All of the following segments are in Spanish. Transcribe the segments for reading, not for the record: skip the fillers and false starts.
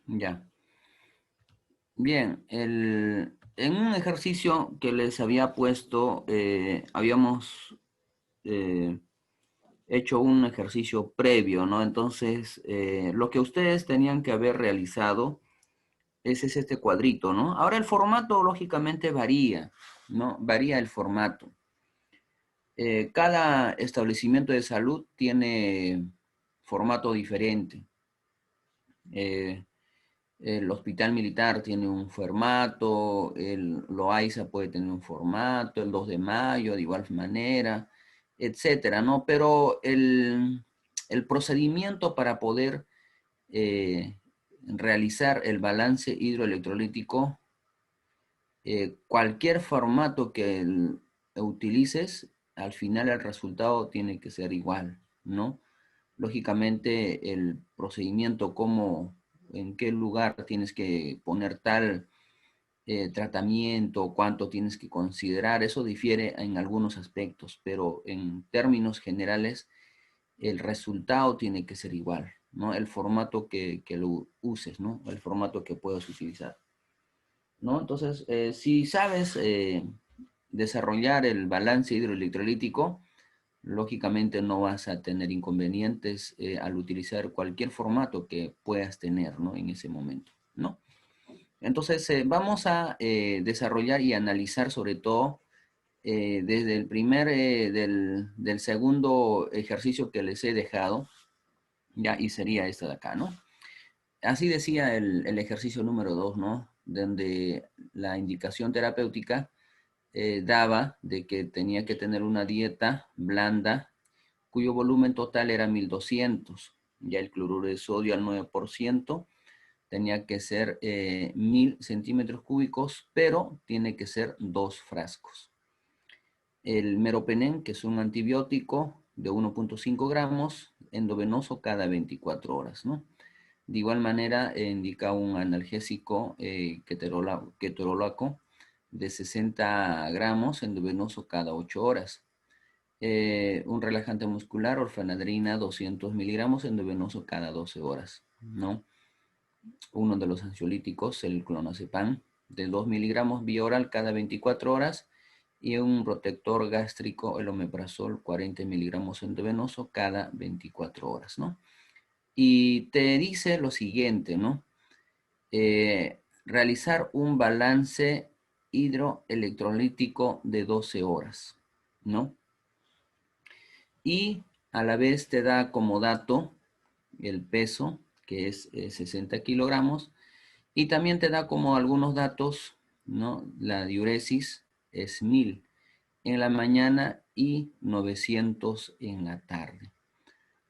Ya. Bien, en un ejercicio que les había puesto, habíamos eh, hecho un ejercicio previo, ¿no? Entonces, lo que ustedes tenían que haber realizado es este cuadrito, ¿no? Ahora el formato lógicamente varía, ¿no? Varía el formato. Cada establecimiento de salud tiene formato diferente. Eh, el Hospital Militar tiene un formato, el Loaiza puede tener un formato, el 2 de mayo de igual manera, etcétera, ¿no? Pero el procedimiento para poder eh, realizar el balance hidroelectrolítico, cualquier formato que utilices, al final el resultado tiene que ser igual, ¿no? Lógicamente el procedimiento, cómo, en qué lugar tienes que poner tal tratamiento, cuánto tienes que considerar, eso difiere en algunos aspectos, pero en términos generales el resultado tiene que ser igual, ¿no? El formato que lo uses, ¿no? El formato que puedas utilizar, ¿no? Entonces, si sabes desarrollar el balance hidroelectrolítico, lógicamente no vas a tener inconvenientes al utilizar cualquier formato que puedas tener, ¿no? En ese momento, ¿no? Entonces, vamos a desarrollar y analizar sobre todo desde el del segundo ejercicio que les he dejado, ya, y sería este de acá, ¿no? Así decía el ejercicio número 2, ¿no? Donde la indicación terapéutica daba de que tenía que tener una dieta blanda cuyo volumen total era 1200. Ya el cloruro de sodio al 9% tenía que ser 1000 centímetros cúbicos, pero tiene que ser 2 frascos. El meropenem, que es un antibiótico de 1.5 gramos endovenoso cada 24 horas, ¿no? De igual manera, indica un analgésico ketorolaco de 60 gramos endovenoso cada 8 horas. Un relajante muscular, orfenadrina, 200 miligramos endovenoso cada 12 horas, ¿no? Uno de los ansiolíticos, el clonazepam, de 2 miligramos vía oral cada 24 horas, y un protector gástrico, el omeprazol, 40 miligramos endovenoso cada 24 horas, ¿no? Y te dice lo siguiente, ¿no? Realizar un balance hidroelectrolítico de 12 horas, ¿no? Y a la vez te da como dato el peso, que es 60 kilogramos, y también te da como algunos datos, ¿no? La diuresis es 1000 en la mañana y 900 en la tarde.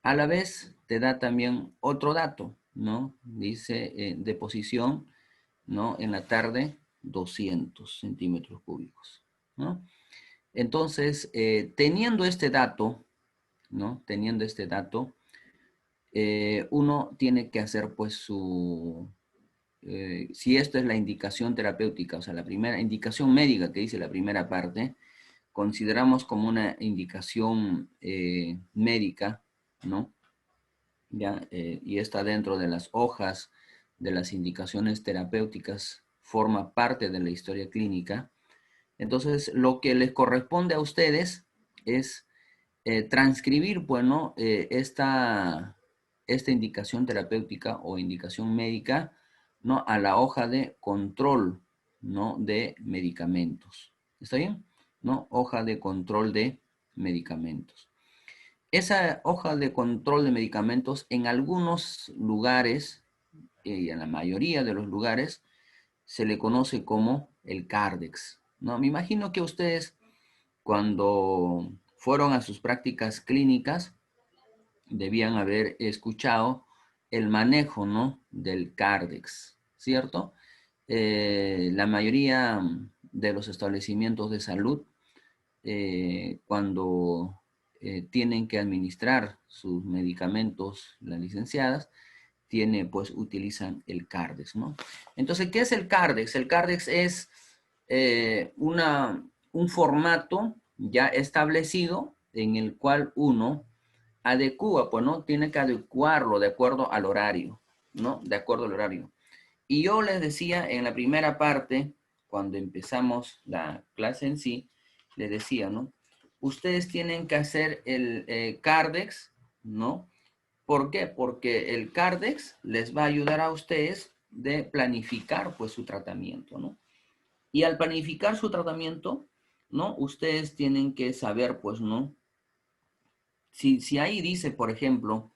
A la vez te da también otro dato, ¿no? Dice deposición, ¿no? En la tarde 200 centímetros cúbicos, ¿no? Entonces, teniendo este dato, ¿no? Teniendo este dato, uno tiene que hacer pues si esto es la indicación terapéutica, o sea, la primera indicación médica que dice la primera parte, consideramos como una indicación médica, ¿no? Ya, y está dentro de las hojas de las indicaciones terapéuticas, forma parte de la historia clínica. Entonces, lo que les corresponde a ustedes es transcribir, pues, ¿no? Esta indicación terapéutica o indicación médica, ¿no? A la hoja de control, ¿no? De medicamentos. ¿Está bien? ¿No? Hoja de control de medicamentos. Esa hoja de control de medicamentos en algunos lugares, y en la mayoría de los lugares, se le conoce como el CARDEX, ¿no? Me imagino que ustedes cuando fueron a sus prácticas clínicas debían haber escuchado el manejo, ¿no? Del CARDEX, ¿cierto? La mayoría de los establecimientos de salud, cuando tienen que administrar sus medicamentos, las licenciadas, pues utilizan el CARDEX, ¿no? Entonces, ¿qué es el CARDEX? El CARDEX es un formato ya establecido en el cual uno adecua, pues, ¿no? Tiene que adecuarlo de acuerdo al horario, ¿no? De acuerdo al horario. Y yo les decía en la primera parte, cuando empezamos la clase en sí, les decía, ¿no? Ustedes tienen que hacer el Cardex, ¿no? ¿Por qué? Porque el Cardex les va a ayudar a ustedes de planificar, pues, su tratamiento, ¿no? Y al planificar su tratamiento, ¿no? Ustedes tienen que saber, pues, ¿no? Si ahí dice, por ejemplo,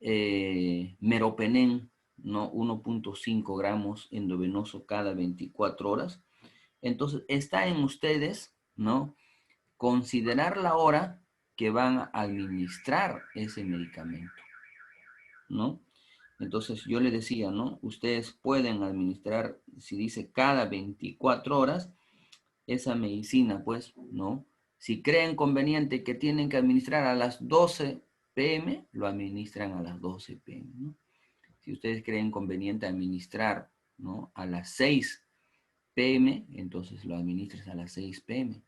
meropenem, ¿no? 1.5 gramos endovenoso cada 24 horas. Entonces, está en ustedes, ¿no? Considerar la hora que van a administrar ese medicamento, ¿no? Entonces, yo le decía, ¿no? Ustedes pueden administrar, si dice cada 24 horas, esa medicina, pues, ¿no? Si creen conveniente que tienen que administrar a las 12 p.m., lo administran a las 12 p.m., ¿no? Si ustedes creen conveniente administrar, ¿no? A las 6 p.m., entonces lo administras a las 6 p.m.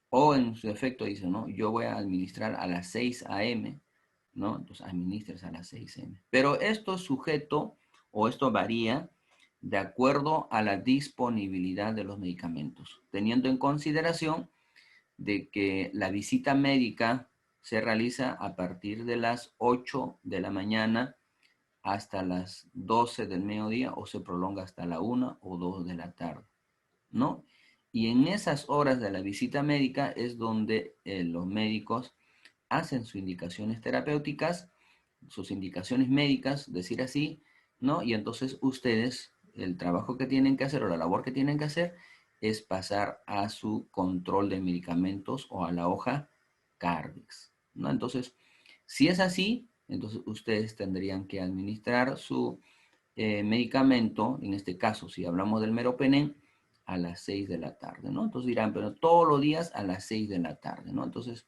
O en su efecto dice, ¿no? Yo voy a administrar a las 6 a.m., ¿no? Entonces administras a las 6 a.m. Pero esto es sujeto o esto varía de acuerdo a la disponibilidad de los medicamentos, teniendo en consideración de que la visita médica se realiza a partir de las 8 de la mañana hasta las 12 del mediodía o se prolonga hasta la 1 o 2 de la tarde, ¿no? Y en esas horas de la visita médica es donde los médicos hacen sus indicaciones terapéuticas, sus indicaciones médicas, decir así, ¿no? Y entonces ustedes, el trabajo que tienen que hacer o la labor que tienen que hacer es pasar a su control de medicamentos o a la hoja Cardex, ¿no? Entonces, si es así, entonces ustedes tendrían que administrar su medicamento, en este caso, si hablamos del meropenem, a las 6 de la tarde, ¿no? Entonces dirán, pero todos los días a las 6 de la tarde, ¿no? Entonces,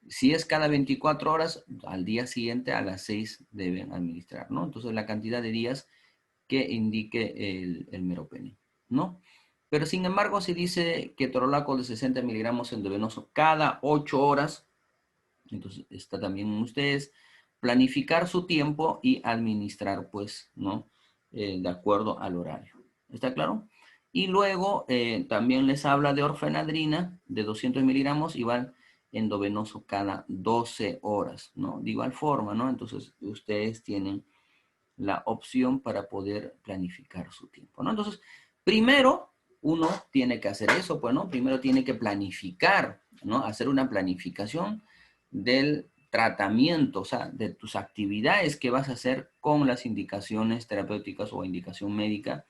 si es cada 24 horas, al día siguiente a las 6 deben administrar, ¿no? Entonces, la cantidad de días que indique el meropenem, ¿no? Pero sin embargo, si dice ketorolaco de 60 miligramos endovenoso cada 8 horas, entonces está también en ustedes planificar su tiempo y administrar, pues, ¿no? De acuerdo al horario. ¿Está claro? Y luego también les habla de orfenadrina de 200 miligramos, igual endovenoso cada 12 horas, ¿no? De igual forma, ¿no? Entonces ustedes tienen la opción para poder planificar su tiempo, ¿no? Entonces, primero uno tiene que hacer eso, pues, ¿no? Primero tiene que planificar, ¿no? Hacer una planificación del tratamiento, o sea, de tus actividades que vas a hacer con las indicaciones terapéuticas o indicación médica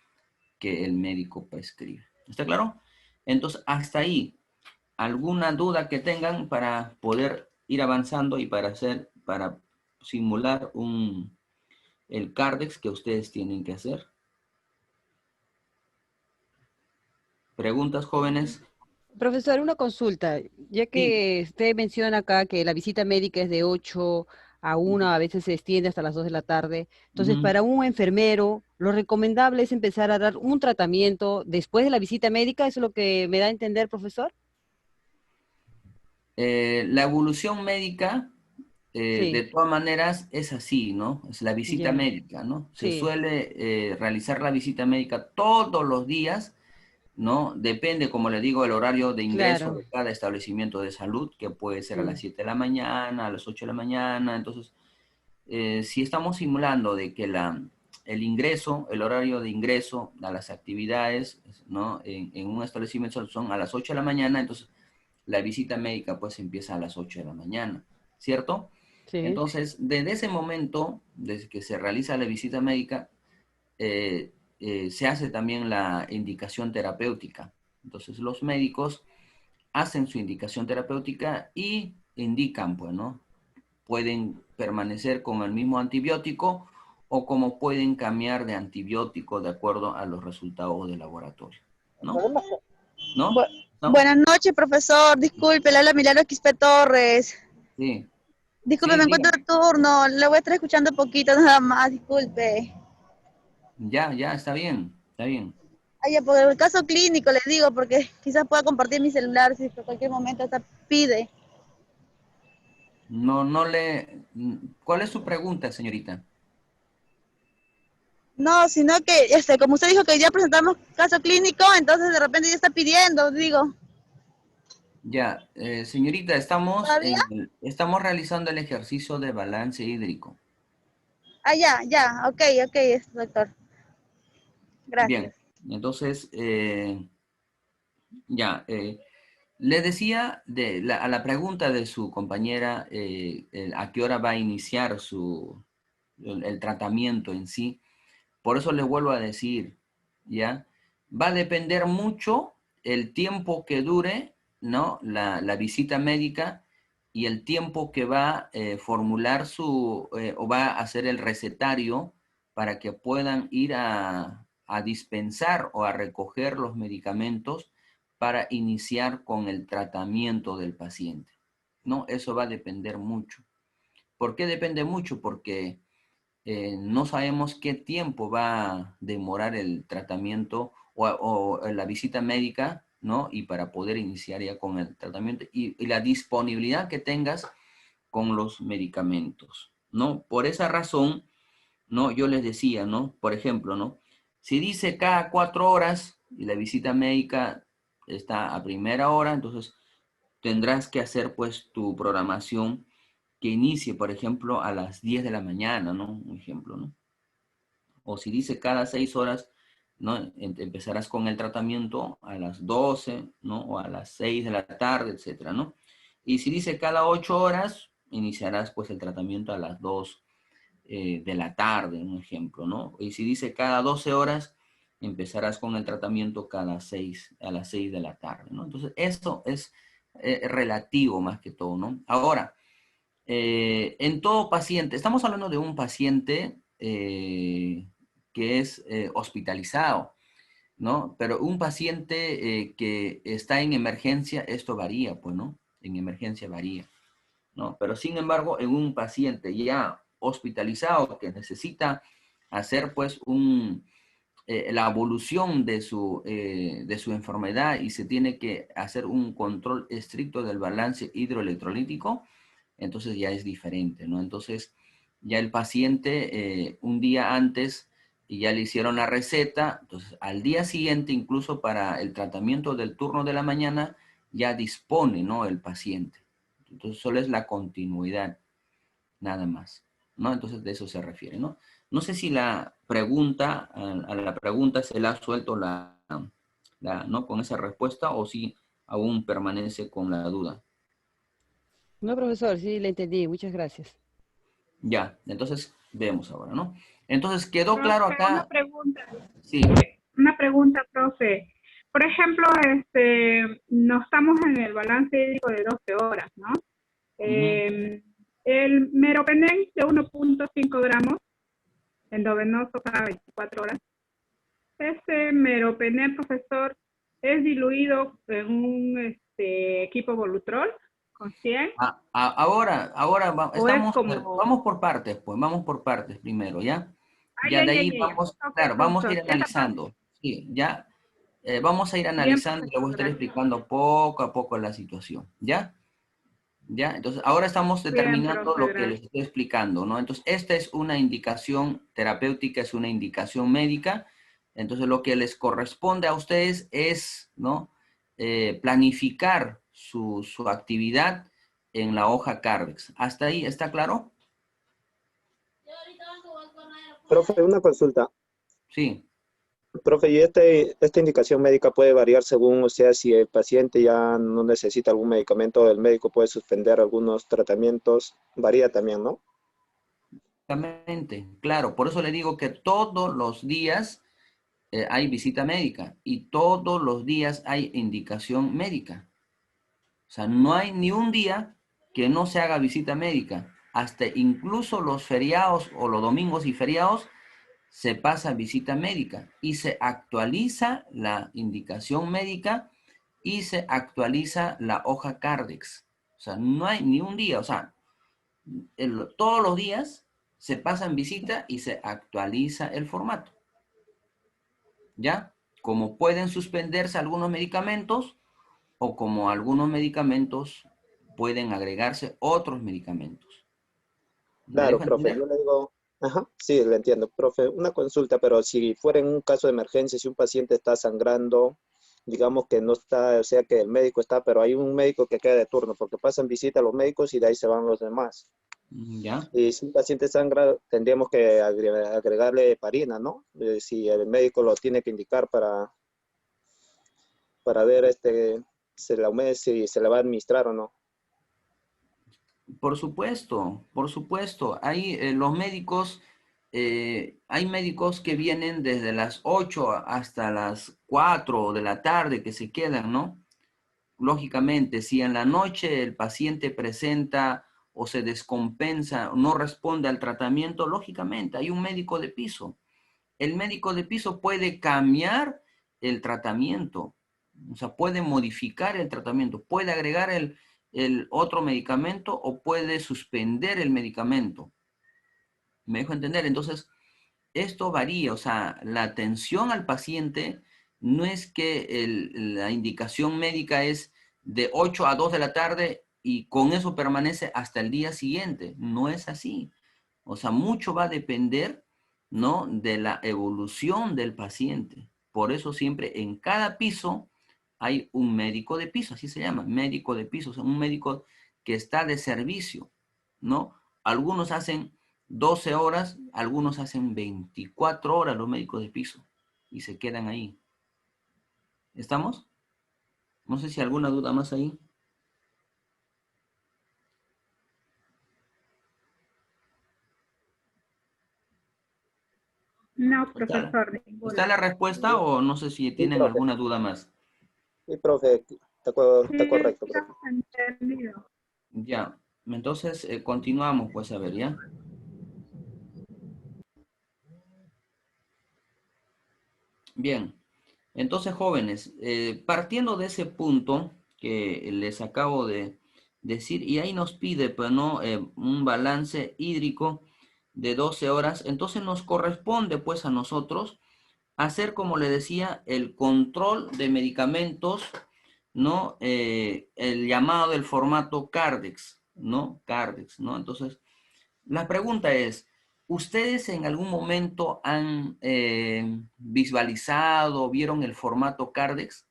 que el médico prescribe. ¿Está claro? Entonces, hasta ahí, ¿alguna duda que tengan para poder ir avanzando y para simular el Cardex que ustedes tienen que hacer? ¿Preguntas, jóvenes? Profesor, una consulta, ya Sí. que usted menciona acá que la visita médica es de 8 a 1, a veces se extiende hasta las 2 de la tarde. Entonces, Ujú. para un enfermero, lo recomendable es empezar a dar un tratamiento después de la visita médica, ¿eso es lo que me da a entender, profesor? La evolución médica, de Sí, todas maneras, es así, ¿no? Es la visita ya, médica, ¿no? Se sí, suele realizar la visita médica todos los días, ¿no? Depende, como le digo, el horario de ingreso claro, de cada establecimiento de salud, que puede ser a las sí, 7 de la mañana, a las 8 de la mañana. Entonces, si estamos simulando de que el ingreso, el horario de ingreso a las actividades, ¿no? En un establecimiento son a las 8 de la mañana, entonces la visita médica pues empieza a las 8 de la mañana, ¿cierto? sí. Entonces, desde ese momento, desde que se realiza la visita médica, se hace también la indicación terapéutica. Entonces, los médicos hacen su indicación terapéutica y indican, pues, ¿no? Pueden permanecer con el mismo antibiótico o como pueden cambiar de antibiótico de acuerdo a los resultados del laboratorio, ¿no? ¿No? Bu- ¿No? Buenas noches, profesor. Disculpe, le habla Milagro Quispe Torres. Sí, Disculpe, sí, me encuentro dígame. de turno. Le voy a estar escuchando poquito nada más. Disculpe. Ya, ya, está bien, está bien. Ay, ya, por el caso clínico le digo, porque quizás pueda compartir mi celular si por cualquier momento hasta pide. No, no le... ¿Cuál es su pregunta, señorita? No, sino que, como usted dijo que ya presentamos caso clínico, entonces de repente ya está pidiendo, digo. Ya, señorita, ¿Todavía? estamos realizando el ejercicio de balance hídrico. Ah, ya, ok, doctor. Bien, Gracias. entonces, ya, le decía a la pregunta de su compañera, a qué hora va a iniciar el tratamiento en sí. Por eso le vuelvo a decir, ¿ya? Va a depender mucho el tiempo que dure, ¿no? La visita médica y el tiempo que va a formular o va a hacer el recetario para que puedan ir a dispensar o a recoger los medicamentos para iniciar con el tratamiento del paciente, ¿no? Eso va a depender mucho. ¿Por qué depende mucho? Porque no sabemos qué tiempo va a demorar el tratamiento o la visita médica, ¿no? Y para poder iniciar ya con el tratamiento y la disponibilidad que tengas con los medicamentos, ¿no? Por esa razón, ¿no? Yo les decía, ¿no? Por ejemplo, ¿no? Si dice cada 4 horas y la visita médica está a primera hora, entonces tendrás que hacer pues tu programación que inicie, por ejemplo, a las 10 de la mañana, ¿no? Un ejemplo, ¿no? O si dice cada 6 horas, ¿no? Empezarás con el tratamiento a las 12, ¿no? O a las 6 de la tarde, etcétera, ¿no? Y si dice cada 8 horas, iniciarás pues el tratamiento a las 2 de la tarde, un ejemplo, ¿no? Y si dice cada 12 horas, empezarás con el tratamiento a las 6 de la tarde, ¿no? Entonces, esto es relativo más que todo, ¿no? Ahora, en todo paciente, estamos hablando de un paciente que es hospitalizado, ¿no? Pero un paciente que está en emergencia, esto varía, pues, ¿no? En emergencia varía, ¿no? Pero sin embargo, en un paciente ya hospitalizado que necesita hacer, pues, la evolución de su enfermedad y se tiene que hacer un control estricto del balance hidroelectrolítico, entonces ya es diferente, ¿no? Entonces ya el paciente un día antes y ya le hicieron la receta, entonces al día siguiente, incluso para el tratamiento del turno de la mañana, ya dispone, ¿no? El paciente. Entonces solo es la continuidad, nada más, ¿no? Entonces de eso se refiere, ¿no? No sé si la pregunta, a la pregunta se la ha suelto ¿no? Con esa respuesta o si aún permanece con la duda. No, profesor, sí, le entendí. Muchas gracias. Ya, entonces vemos ahora, ¿no? Entonces quedó claro Profe, acá, sí, una pregunta, profe. Por ejemplo, no estamos en el balance hídrico de 12 horas, ¿no? ujú. El meropenem de 1.5 gramos endovenoso cada 24 horas. Ese meropenem, profesor, es diluido en un equipo Volutrol con 100 Ahora o es vamos como... por partes, pues, vamos por partes primero, ¿ya? Ay, Ya de ay, ahí ay, ay. vamos, Ok, claro, vamos a ir profesor, esa parte. analizando, sí, ya, vamos a ir Bien, analizando y le voy a profesor, estar gracias. explicando poco a poco la situación, ¿ya? ¿Ya? Entonces, ahora estamos Bien, determinando profe, lo que les gracias. estoy explicando, ¿no? Entonces, esta es una indicación terapéutica, es una indicación médica. Entonces, lo que les corresponde a ustedes es, ¿no? Planificar su actividad en la hoja Cardex. ¿Hasta ahí está claro? Profe, una consulta. Sí. Profe, ¿y esta indicación médica puede variar según, o sea, si el paciente ya no necesita algún medicamento, el médico puede suspender algunos tratamientos? Varía también, ¿no? Exactamente, claro. Por eso le digo que todos los días hay visita médica y todos los días hay indicación médica. O sea, no hay ni un día que no se haga visita médica. Hasta incluso los feriados o los domingos y feriados se pasa visita médica y se actualiza la indicación médica y se actualiza la hoja Cardex. O sea, no hay ni un día, o sea, todos los días se pasan visita y se actualiza el formato. ¿Ya? Como pueden suspenderse algunos medicamentos, o como algunos medicamentos pueden agregarse otros medicamentos. ¿Me Claro, dejo profe, entender? Ajá, sí, lo entiendo, profe. Una consulta, pero si fuera en un caso de emergencia, si un paciente está sangrando, digamos que no está, o sea que el médico está, pero hay un médico que queda de turno, porque pasan visita a los médicos y de ahí se van los demás. ¿Ya? Y si un paciente sangra, tendríamos que agregarle heparina, ¿no? Si el médico lo tiene que indicar para ver si se le va a administrar o no. Por supuesto, por supuesto. Hay médicos que vienen desde las 8 hasta las 4 de la tarde que se quedan, ¿no? Lógicamente, si en la noche el paciente presenta o se descompensa, no responde al tratamiento, lógicamente hay un médico de piso. El médico de piso puede cambiar el tratamiento, o sea, puede modificar el tratamiento, puede agregar el otro medicamento o puede suspender el medicamento. ¿Me dejo entender? Entonces, esto varía, o sea, la atención al paciente no es que la indicación médica es de 8 a 2 de la tarde y con eso permanece hasta el día siguiente. No es así. O sea, mucho va a depender, ¿no? De la evolución del paciente. Por eso siempre en cada piso hay un médico de piso, así se llama, médico de piso, o sea, un médico que está de servicio, ¿no? Algunos hacen 12 horas, algunos hacen 24 horas los médicos de piso y se quedan ahí. ¿Estamos? No sé si alguna duda más ahí. No, ¿Está, profesor, está ninguna. la respuesta o no sé si Sí, tienen profe. alguna duda más? Sí, profe, Sí, está correcto, profe. hemos entendido. Ya, entonces continuamos pues a ver, ¿ya? Bien, entonces jóvenes, partiendo de ese punto que les acabo de decir, y ahí nos pide pues, ¿no? Un balance hídrico de 12 horas, entonces nos corresponde pues a nosotros hacer, como le decía, el control de medicamentos, ¿no? El llamado del formato Cardex, ¿no? Cardex, ¿no? Entonces, la pregunta es, ¿ustedes en algún momento han visualizado, vieron el formato Cardex?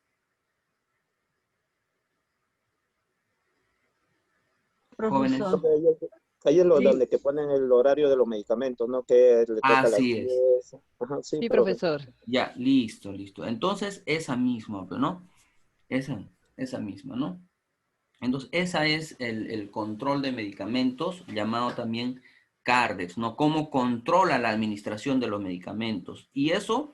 Jóvenes. Profesor. Profe, ahí es Sí, donde que ponen el horario de los medicamentos, ¿no? Que le toca a las Así es. 10. Ajá, sí, sí, profe. profesor. Ya, listo, listo. Entonces, esa misma, ¿no? Esa misma, ¿no? Entonces, esa es el control de medicamentos, llamado también CARDEX, ¿no? Cómo controla la administración de los medicamentos. Y eso,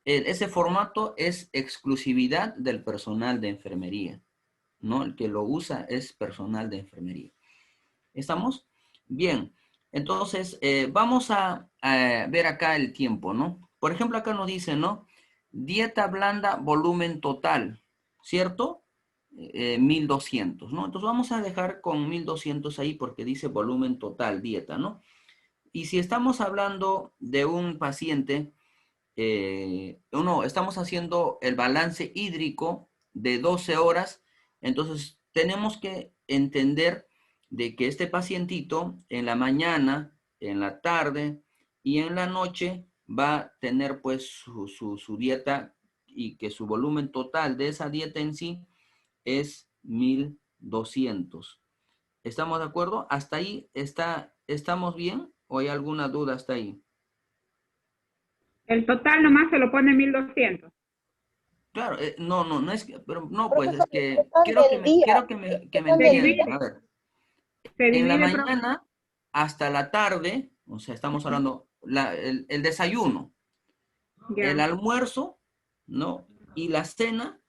ese formato es exclusividad del personal de enfermería, ¿no? El que lo usa es personal de enfermería. ¿Estamos? Bien. Entonces, vamos a ver acá el tiempo, ¿no? Por ejemplo, acá nos dice, ¿no? Dieta blanda, volumen total, ¿cierto? 1200, ¿no? Entonces vamos a dejar con 1200 ahí porque dice volumen total, dieta, ¿no? Y si estamos hablando de un paciente, estamos haciendo el balance hídrico de 12 horas, entonces tenemos que entender de que este pacientito en la mañana, en la tarde y en la noche va a tener pues su dieta y que su volumen total de esa dieta en sí es 1200. ¿Estamos de acuerdo? ¿Hasta ahí estamos bien o hay alguna duda hasta ahí? El total nomás se lo pone 1200. Claro, no es que, pero no, pues es Profesor, el que total del día, que me total Se del día. entiendan. divide, A ver, se en la divide, mañana hasta la tarde, o sea, estamos hablando el desayuno, el ya. almuerzo, ¿no? Y la cena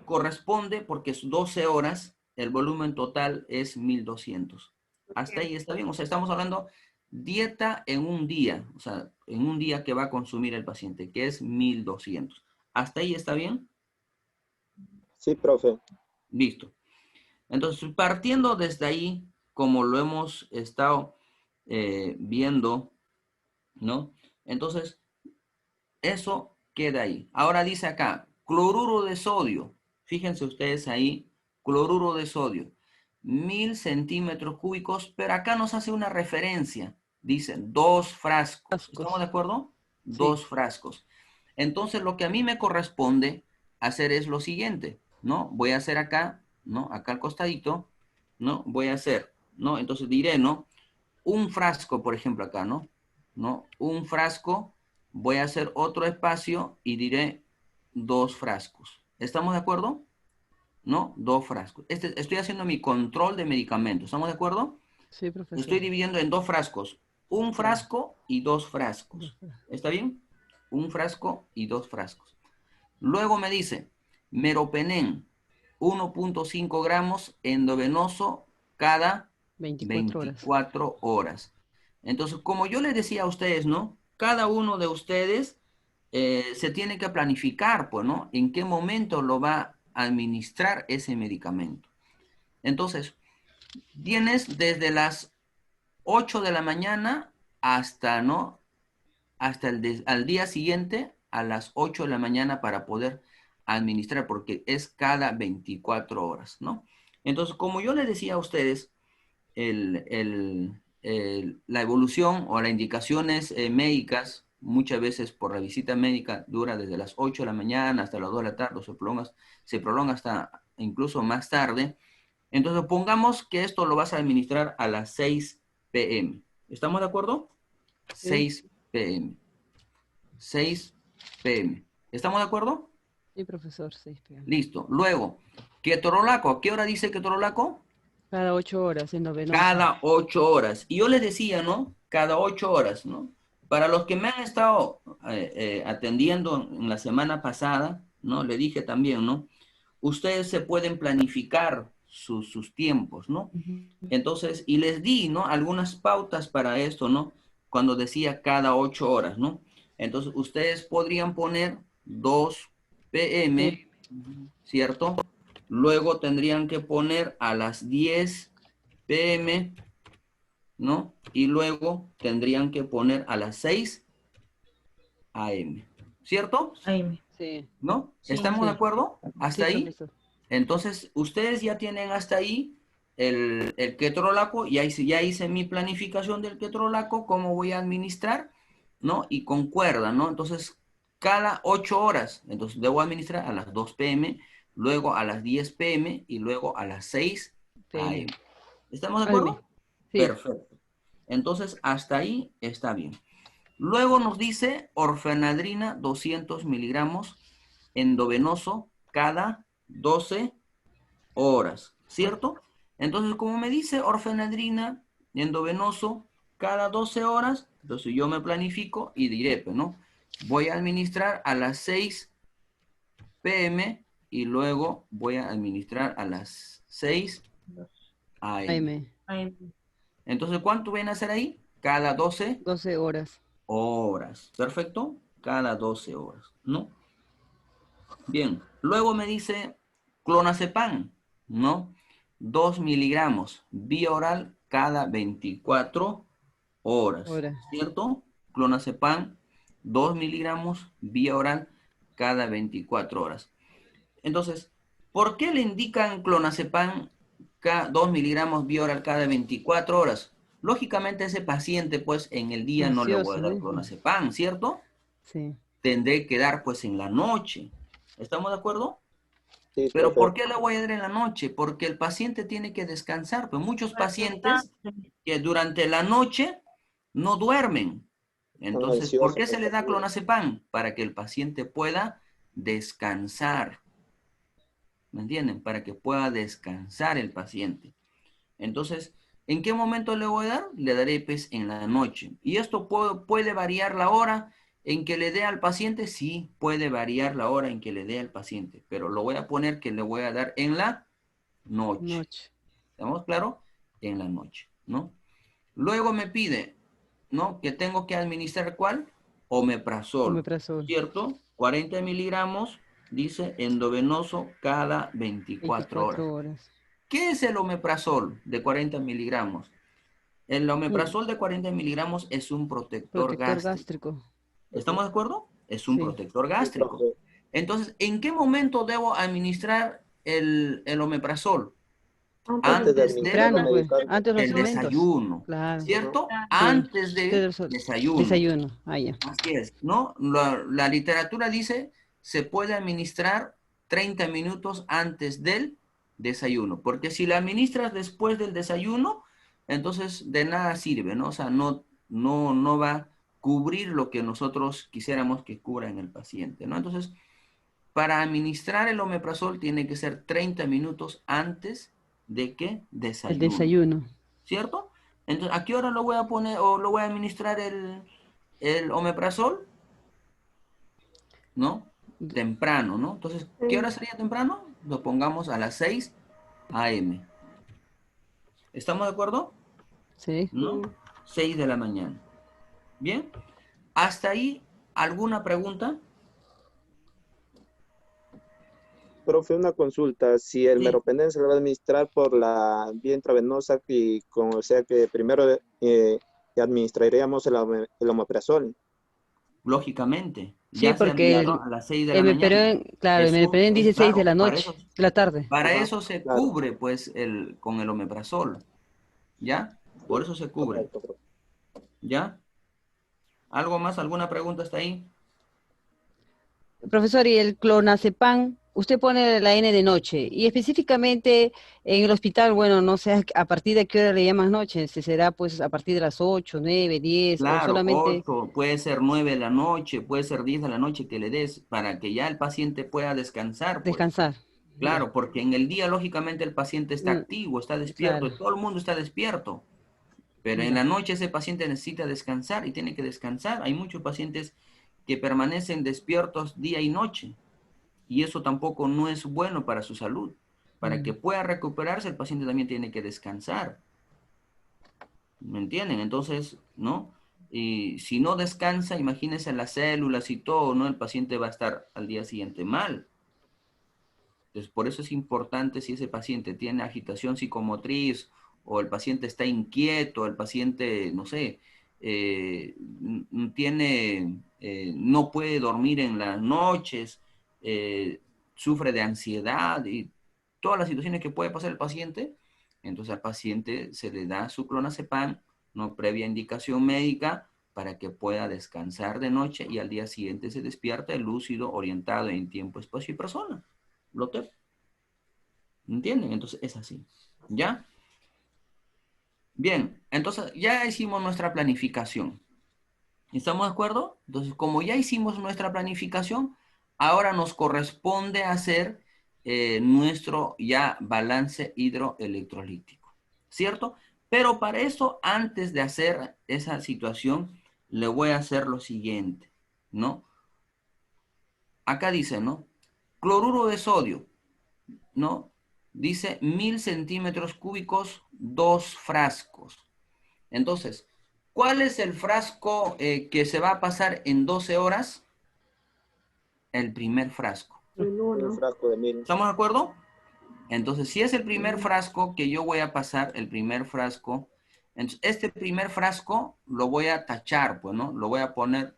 corresponde porque es 12 horas, el volumen total es 1200. Hasta ahí está bien, o sea, estamos hablando dieta en un día, o sea, en un día que va a consumir el paciente, que es 1200. ¿Hasta ahí está bien? Sí, profe. Listo. Entonces, partiendo desde ahí, como lo hemos estado viendo, ¿no? Entonces, eso queda ahí. Ahora dice acá, cloruro de sodio. Fíjense ustedes ahí, cloruro de sodio. 1000 centímetros cúbicos, pero acá nos hace una referencia. Dice 2 frascos. Frascos. ¿Estamos de acuerdo? Sí. 2 frascos. Entonces, lo que a mí me corresponde hacer es lo siguiente, ¿no? Voy a hacer acá, ¿no? Acá al costadito, ¿no? Voy a hacer, ¿no? Entonces diré, ¿no? Un frasco, por ejemplo, acá, ¿no? ¿No? Un frasco, voy a hacer otro espacio y diré 2 frascos. ¿Estamos de acuerdo? ¿No? 2 frascos. Estoy haciendo mi control de medicamentos. ¿Estamos de acuerdo? Sí, profesor. Estoy dividiendo en 2 frascos. Un frasco y 2 frascos. ¿Está bien? Un frasco y 2 frascos. Luego me dice, meropenem, 1.5 gramos endovenoso cada 24 horas. Entonces, como yo les decía a ustedes, ¿no? Cada uno de ustedes se tiene que planificar, pues, ¿no? En qué momento lo va a administrar ese medicamento. Entonces, tienes desde las 8 de la mañana hasta, ¿no? Hasta al día siguiente a las 8 de la mañana para poder administrar, porque es cada 24 horas, ¿no? Entonces, como yo les decía a ustedes, la evolución o las indicaciones médicas, muchas veces por la visita médica, dura desde las 8 de la mañana hasta las 2 de la tarde, o se prolonga hasta incluso más tarde. Entonces, pongamos que esto lo vas a administrar a las 6 p.m. ¿Estamos de acuerdo? Sí. 6 p.m. 6 p.m. ¿Estamos de acuerdo? Sí, profesor, 6 p.m. Listo. Luego, ketorolaco. ¿A qué hora dice ketorolaco? Cada 8 horas, endovenoso. Cada 8 horas. Y yo les decía, ¿no? Cada 8 horas, ¿no? Para los que me han estado atendiendo en la semana pasada, ¿no? Le dije también, ¿no? Ustedes se pueden planificar sus tiempos, ¿no? Entonces, y les di, ¿no? Algunas pautas para esto, ¿no? Cuando decía cada 8 horas, ¿no? Entonces, ustedes podrían poner 2 p.m., ¿cierto? Luego tendrían que poner a las 10 p.m., ¿no? Y luego tendrían que poner a las 6 a.m., ¿cierto? Sí. ¿No? Sí. ¿Estamos de acuerdo? ¿Hasta Sí, ahí? profesor. Entonces, ustedes ya tienen hasta ahí el ketorolaco, ya hice mi planificación del ketorolaco, cómo voy a administrar, ¿no? Y concuerda, ¿no? Entonces, cada 8 horas, entonces debo administrar a las 2 p.m., luego a las 10 p.m. y luego a las 6 a.m. ¿Estamos de acuerdo? Sí. Perfecto. Entonces, hasta ahí está bien. Luego nos dice orfenadrina 200 miligramos endovenoso cada 12 horas, ¿cierto? Entonces, como me dice orfenadrina endovenoso cada 12 horas, entonces yo me planifico y diré, pues, ¿no? Voy a administrar a las 6 p.m. y luego voy a administrar a las 6 a.m. AM. Entonces, ¿cuánto viene a hacer ahí? Cada 12 12 horas. horas. ¿Perfecto? Cada 12 horas, ¿no? Bien. Luego me dice clonazepam, ¿no? 2 miligramos vía oral cada 24 horas, ¿cierto? Clonazepam, 2 miligramos vía oral cada 24 horas. Entonces, ¿por qué le indican clonazepam 2 miligramos vía oral cada 24 horas? Lógicamente ese paciente, pues, en el día no le voy a dar clonazepam, ¿cierto? Sí. Tendré que dar, pues, en la noche. ¿Estamos de acuerdo? Sí, Pero profe. ¿por qué le voy a dar en la noche? Porque el paciente tiene que descansar. Pues muchos pacientes que durante la noche no duermen. Entonces, ¿por qué se le da clonazepam? Para que el paciente pueda descansar. ¿Me entienden? Para que pueda descansar el paciente. Entonces, ¿en qué momento le voy a dar? Le daré, pues, en la noche. ¿Y esto puede variar la hora en que le dé al paciente? Sí, puede variar la hora en que le dé al paciente, pero lo voy a poner que le voy a dar en la noche. ¿Estamos claros? En la noche, ¿no? Luego me pide, ¿no? Que tengo que administrar ¿cuál? Omeprazol. ¿Cierto? 40 miligramos, dice, endovenoso cada 24 horas. ¿Qué es el omeprazol de 40 miligramos? El omeprazol de 40 miligramos es un protector gástrico. ¿Estamos de acuerdo? Es un protector gástrico. Entonces, ¿en qué momento debo administrar el omeprazol? antes de del administrar Temprano, los pues, medicamentos. antes de los alimentos. desayuno, Claro. ¿cierto? Sí. Antes del desayuno. Desayuno. Ah, ya. Así es, ¿no? La literatura dice, se puede administrar 30 minutos antes del desayuno, porque si la administras después del desayuno, entonces de nada sirve, ¿no? O sea, no va a cubrir lo que nosotros quisiéramos que cubra en el paciente, ¿no? Entonces, para administrar el omeprazol tiene que ser 30 minutos antes de que El desayuno, desayuno. ¿cierto? Entonces, ¿a qué hora lo voy a poner o lo voy a administrar el omeprazol? ¿No? Temprano, ¿no? Entonces, ¿qué hora sería temprano? Lo pongamos a las 6 a.m. ¿Estamos de acuerdo? Sí. ¿No? 6 de la mañana. Bien. ¿Hasta ahí alguna pregunta? Profe, una consulta. Si el Sí. meropenem se le va a administrar por la vía intravenosa, y o sea que primero administraríamos el omeprazol. Lógicamente. Sí, Ya se porque administró a las 6 de la mañana. claro, el Eso MPN es dice 6 de claro. la noche, de la tarde. Para Ajá, eso se claro. cubre, pues, con el omeprazol. ¿Ya? Por eso se cubre. Correcto, profe. ¿Ya? ¿Algo más? ¿Alguna pregunta hasta ahí? Profesor, y el clonazepam, usted pone la N de noche, y específicamente en el hospital, bueno, no sé a partir de qué hora le llamas noche, si será pues a partir de las 8, 9, 10, o Claro, solamente 8, puede ser 9 de la noche, puede ser 10 de la noche que le des para que ya el paciente pueda descansar, pues. descansar. Ya. Claro, porque en el día, lógicamente, el paciente está Mm, activo, está despierto, claro, y todo el mundo está despierto. Pero en ya. la noche ese paciente necesita descansar y tiene que descansar. Hay muchos pacientes que permanecen despiertos día y noche, y eso tampoco no es bueno para su salud. Para que Mm. pueda recuperarse, el paciente también tiene que descansar. ¿Me entienden? Entonces, ¿no? Y si no descansa, imagínense las células y todo, ¿no? El paciente va a estar al día siguiente mal. Entonces, por eso es importante si ese paciente tiene agitación psicomotriz o el paciente está inquieto, el paciente, no sé, no puede dormir en las noches, sufre de ansiedad y todas las situaciones que puede pasar el paciente, entonces al paciente se le da su clonazepam, no previa indicación médica, para que pueda descansar de noche y al día siguiente se despierta lúcido, orientado en tiempo, espacio y persona. Lo te ¿Entienden? Entonces es así. ¿Ya? Bien, entonces ya hicimos nuestra planificación. ¿Estamos de acuerdo? Entonces, como ya hicimos nuestra planificación, ahora nos corresponde hacer nuestro ya balance hidroelectrolítico. ¿Cierto? Pero para eso, antes de hacer esa situación, le voy a hacer lo siguiente, ¿no? Acá dice, ¿no? Cloruro de sodio, ¿no? Dice 1000 cm3, 2 frascos. Entonces, ¿cuál es el frasco que se va a pasar en 12 horas? El primer frasco. Un frasco de 1000. ¿Estamos de acuerdo? Entonces, si es el primer frasco que yo voy a pasar, el primer frasco, entonces este primer frasco lo voy a tachar, pues, ¿no? Lo voy a poner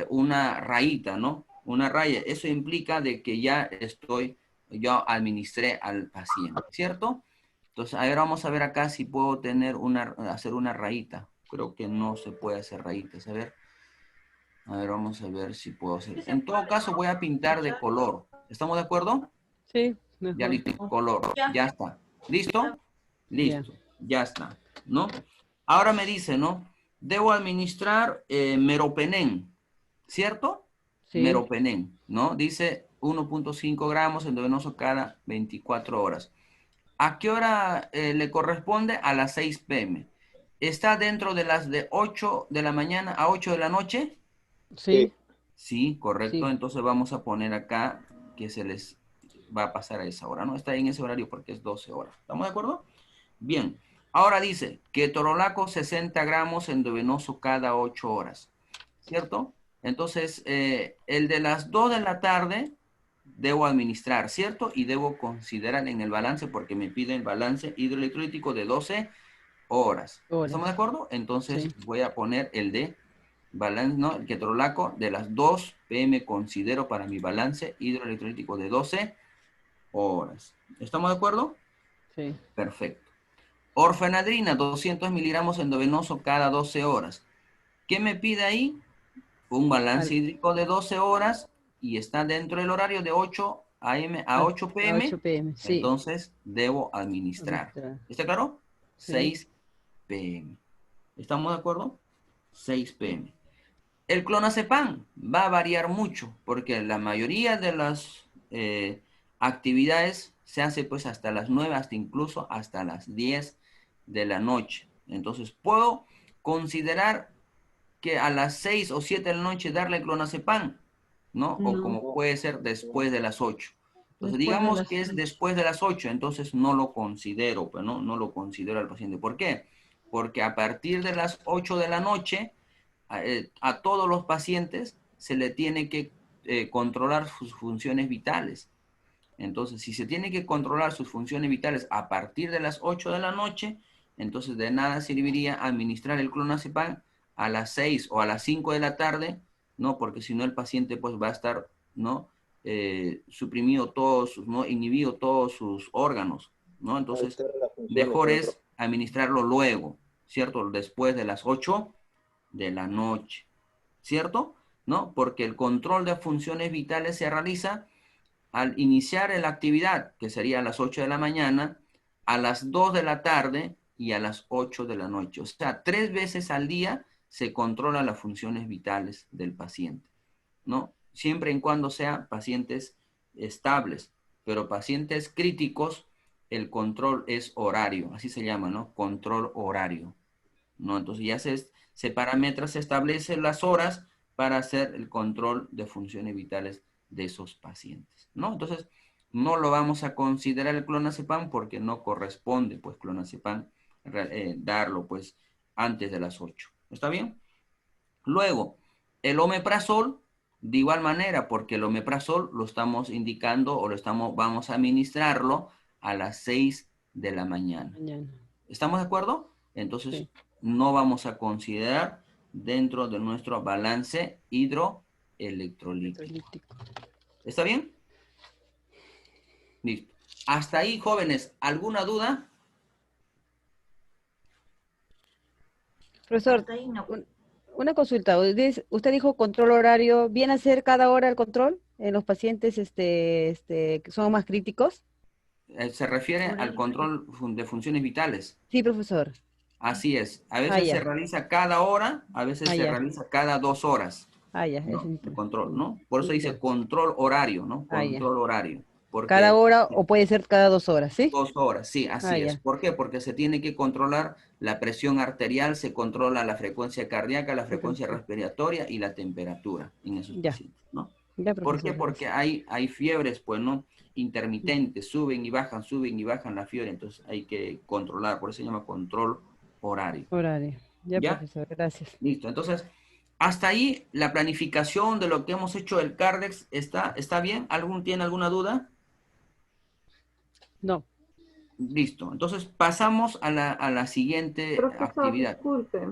una rayita, ¿no? Una raya. Eso implica de que yo administré al paciente, ¿cierto? Entonces, ahora vamos a ver acá si puedo hacer una rayita. Creo que no se puede hacer rayitas. A ver, vamos a ver si puedo hacer. En todo caso, voy a pintar de color. ¿Estamos de acuerdo? Sí, Ya mejor. listo, color. Ya está. ¿Listo? Ya. Listo. Ya está. ¿No? Ahora me dice, ¿no? Debo administrar meropenem, ¿cierto? Sí, Meropenem, ¿no? Dice 1.5 gramos endovenoso cada 24 horas. ¿A qué hora le corresponde? A las 6 p.m. ¿Está dentro de las de 8 de la mañana a 8 de la noche? sí, Sí, correcto. sí. Entonces vamos a poner acá que se les va a pasar a esa hora, ¿no? Está en ese horario porque es 12 horas. ¿Estamos de acuerdo? Bien. Ahora dice ketorolaco 60 gramos endovenoso cada 8 horas. ¿Cierto? Entonces, el de las 2 de la tarde debo administrar, ¿cierto? Y debo considerar en el balance porque me pide el balance hidroelectrolítico de 12 horas. ¿Estamos de Horas. acuerdo? Entonces Sí. voy a poner el de balance, ¿no? El ketorolaco de las 2 p.m. considero para mi balance hidroelectrolítico de 12 horas. ¿Estamos de acuerdo? Sí. Perfecto. Orfenadrina, 200 miligramos endovenoso cada 12 horas. ¿Qué me pide ahí? Un balance hídrico de 12 horas y está dentro del horario de 8 a.m. a 8 A p.m. 8 p.m., sí. Entonces debo administrar. ¿Está claro? Sí. 6 p.m. ¿Estamos de acuerdo? 6 p.m. El clonazepam va a variar mucho porque la mayoría de las actividades se hace pues hasta las 9, hasta incluso hasta las 10 de la noche. Entonces puedo considerar que a las 6 o 7 de la noche darle clonazepam, ¿no? O como puede ser después de las 8. Entonces, digamos que es después de las 8, entonces no lo considero, pues, ¿no? No lo considero al paciente. ¿Por qué? Porque a partir de las 8 de la noche, a todos los pacientes se le tiene que controlar sus funciones vitales. Entonces, si se tiene que controlar sus funciones vitales a partir de las 8 de la noche, entonces de nada serviría administrar el clonazepam a las 6 o a las 5 de la tarde, ¿no? Porque si no el paciente pues va a estar, ¿no? Suprimido todos, ¿no? Inhibido todos sus órganos, ¿no? Entonces, mejor es administrarlo luego, ¿cierto? Después de las 8 de la noche, ¿cierto? ¿No? Porque el control de funciones vitales se realiza al iniciar la actividad, que sería a las 8 de la mañana, a las 2 de la tarde y a las 8 de la noche. O sea, 3 veces al día se controlan las funciones vitales del paciente, ¿no? Siempre y cuando sean pacientes estables, pero pacientes críticos, el control es horario, así se llama, ¿no? Control horario, ¿no? Entonces ya se parametra, se establecen las horas para hacer el control de funciones vitales de esos pacientes, ¿no? Entonces, no lo vamos a considerar el clonazepam porque no corresponde, pues, clonazepam, darlo, pues, antes de las 8. ¿Está bien? Luego, el omeprazol, de igual manera, porque el omeprazol lo estamos indicando o vamos a administrarlo a las 6 de la mañana. ¿Estamos de acuerdo? Entonces, sí, no vamos a considerar dentro de nuestro balance hidroelectrolítico. ¿Está bien? Listo. Hasta ahí, jóvenes, ¿alguna duda? Profesor, una consulta. Usted dijo control horario. ¿Viene a ser cada hora el control en los pacientes que son más críticos? Se refiere al control de funciones vitales. Sí, profesor. Así es. A veces se realiza cada hora, a veces se realiza cada 2 horas. Ya, ¿no? es El control, ¿no? Por eso dice control horario, ¿no? Control horario. Porque cada hora o puede ser cada 2 horas, ¿sí? 2 horas, sí, así es. ¿Por qué? Porque se tiene que controlar la presión arterial, se controla la frecuencia cardíaca, la frecuencia respiratoria y la temperatura en esos pacientes, ¿no? ¿Por qué? Porque hay fiebres, pues, ¿no? Intermitentes, suben y bajan la fiebre, entonces hay que controlar, por eso se llama control horario. Ya, profesor, gracias. Listo, entonces, hasta ahí la planificación de lo que hemos hecho el Cardex, ¿está bien? ¿Tiene alguna duda? No. Listo, entonces pasamos a la siguiente actividad. Disculpe,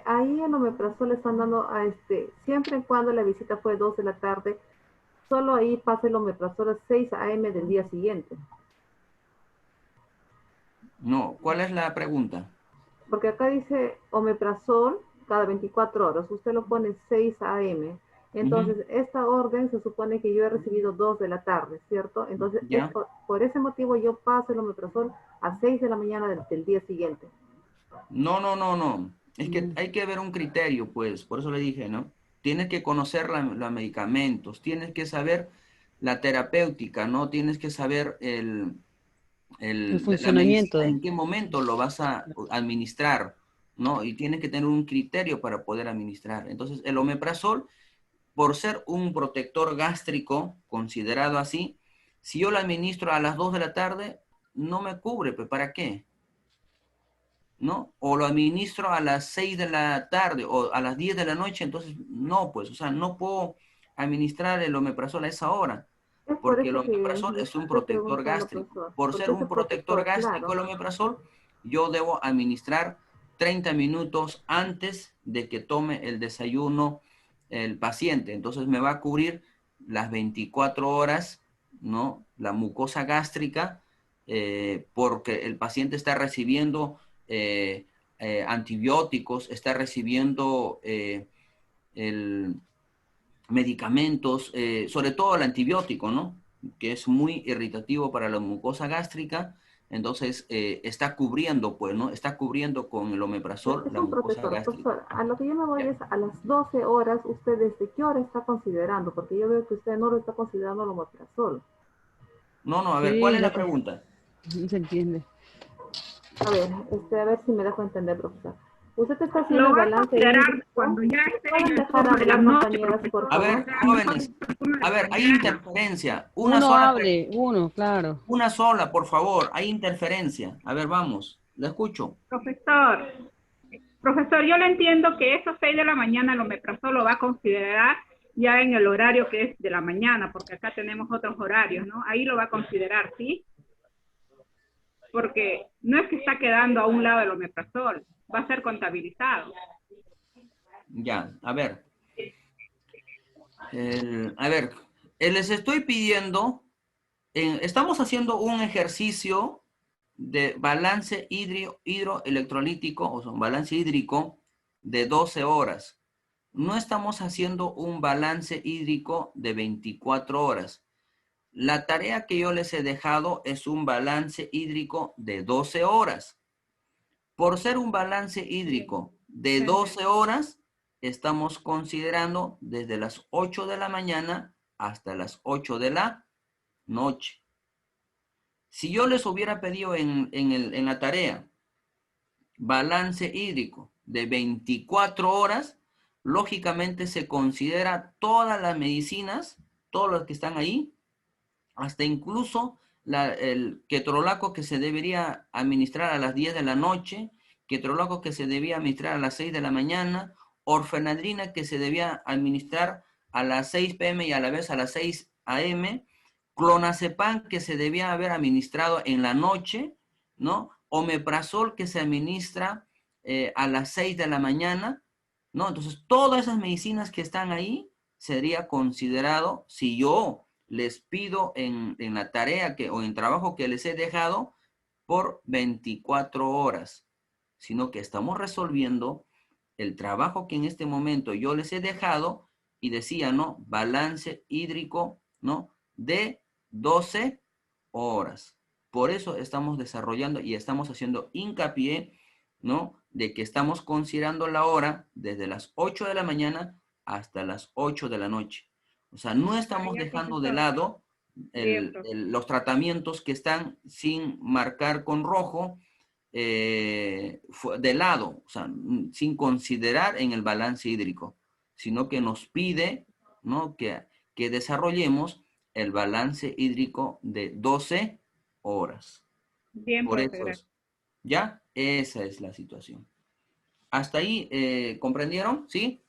ahí el omeprazol le están dando siempre y cuando la visita fue 2 de la tarde, solo ahí pasa el omeprazol a 6 a.m. del día siguiente. No, ¿cuál es la pregunta? Porque acá dice omeprazol cada 24 horas, usted lo pone 6 a.m. Entonces, esta orden se supone que yo he recibido 2 de la tarde, ¿cierto? Entonces, por ese motivo yo paso el omeprazol a 6 de la mañana del día siguiente. No. Es que hay que ver un criterio, pues, por eso le dije, ¿no? Tienes que conocer los medicamentos, tienes que saber la terapéutica, ¿no? Tienes que saber el funcionamiento. La medicina, en qué momento lo vas a administrar, ¿no? Y tienes que tener un criterio para poder administrar. Entonces, el omeprazol, por ser un protector gástrico, considerado así, si yo lo administro a las 2 de la tarde, no me cubre, pues ¿para qué? ¿No? O lo administro a las 6 de la tarde o a las 10 de la noche, entonces no, pues, o sea, no puedo administrar el omeprazol a esa hora, porque el omeprazol es un protector gástrico. Por ser un protector gástrico, el omeprazol, yo debo administrar 30 minutos antes de que tome el desayuno el paciente. Entonces me va a cubrir las 24 horas, ¿no? La mucosa gástrica porque el paciente está recibiendo antibióticos, está recibiendo medicamentos, sobre todo el antibiótico, ¿no? Que es muy irritativo para la mucosa gástrica. Entonces, está cubriendo, pues, ¿no? Está cubriendo con el omeprazol la mucosa gástrica. Profesor, a lo que yo me voy es a las 12 horas, ¿usted desde qué hora está considerando? Porque yo veo que usted no lo está considerando el omeprazol. No, no, a ver, ¿cuál es la pregunta? No se entiende. A ver si me dejo entender, profesor. Usted está haciendo Lo el va a balance considerar hídrico. cuando ya esté en ¿Pueden el dejar turno de la hablar, noche, compañeras, por A favor? ver, jóvenes, a ver, hay interferencia. Uno hable, uno, claro. Una sola, por favor, hay interferencia. A ver, vamos, la escucho. Profesor, yo le entiendo que esos 6 de la mañana el omeprazol lo va a considerar ya en el horario que es de la mañana, porque acá tenemos otros horarios, ¿no? Ahí lo va a considerar, ¿sí? Porque no es que está quedando a un lado el omeprazol, va a ser contabilizado. Ya, a ver. Les estoy pidiendo, estamos haciendo un ejercicio de balance hidroelectrolítico, o sea, un balance hídrico de 12 horas. No estamos haciendo un balance hídrico de 24 horas. La tarea que yo les he dejado es un balance hídrico de 12 horas. Por ser un balance hídrico de 12 horas, estamos considerando desde las 8 de la mañana hasta las 8 de la noche. Si yo les hubiera pedido en la tarea balance hídrico de 24 horas, lógicamente se considera todas las medicinas, todos los que están ahí, hasta incluso el ketorolaco que se debería administrar a las 10 de la noche, ketorolaco que se debía administrar a las 6 de la mañana, orfenadrina que se debía administrar a las 6 p.m. y a la vez a las 6 a.m., clonazepam que se debía haber administrado en la noche, ¿no? Omeprazol que se administra a las 6 de la mañana, ¿no? Entonces, todas esas medicinas que están ahí sería considerado, si yo les pido en la tarea o en el trabajo que les he dejado, por 24 horas, sino que estamos resolviendo el trabajo que en este momento yo les he dejado y decía, ¿no? Balance hídrico, ¿no? De 12 horas. Por eso estamos desarrollando y estamos haciendo hincapié, ¿no? De que estamos considerando la hora desde las 8 de la mañana hasta las 8 de la noche. O sea, no estamos dejando de lado los tratamientos que están sin marcar con rojo, de lado, o sea, sin considerar en el balance hídrico, sino que nos pide, ¿no? que desarrollemos el balance hídrico de 12 horas. Bien, por profe, eso es, ¿ya? Esa es la situación. ¿Hasta ahí comprendieron? ¿Sí?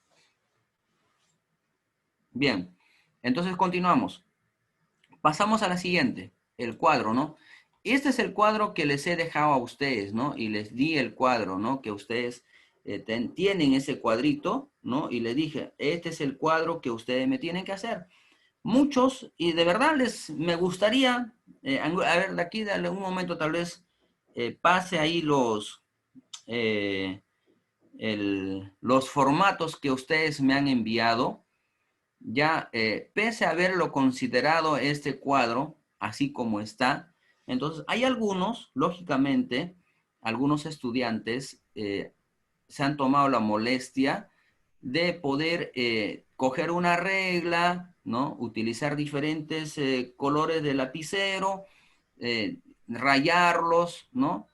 Bien, entonces continuamos. Pasamos a la siguiente, el cuadro, ¿no? Este es el cuadro que les he dejado a ustedes, ¿no? Y les di el cuadro, ¿no? Que ustedes tienen ese cuadrito, ¿no? Y les dije, este es el cuadro que ustedes me tienen que hacer. Muchos, y de verdad me gustaría, a ver, de aquí, dale un momento, tal vez pase ahí los formatos que ustedes me han enviado. Ya, pese a haberlo considerado este cuadro, así como está, entonces hay algunos, lógicamente, algunos estudiantes se han tomado la molestia de poder coger una regla, ¿no? Utilizar diferentes colores de lapicero, rayarlos, ¿no?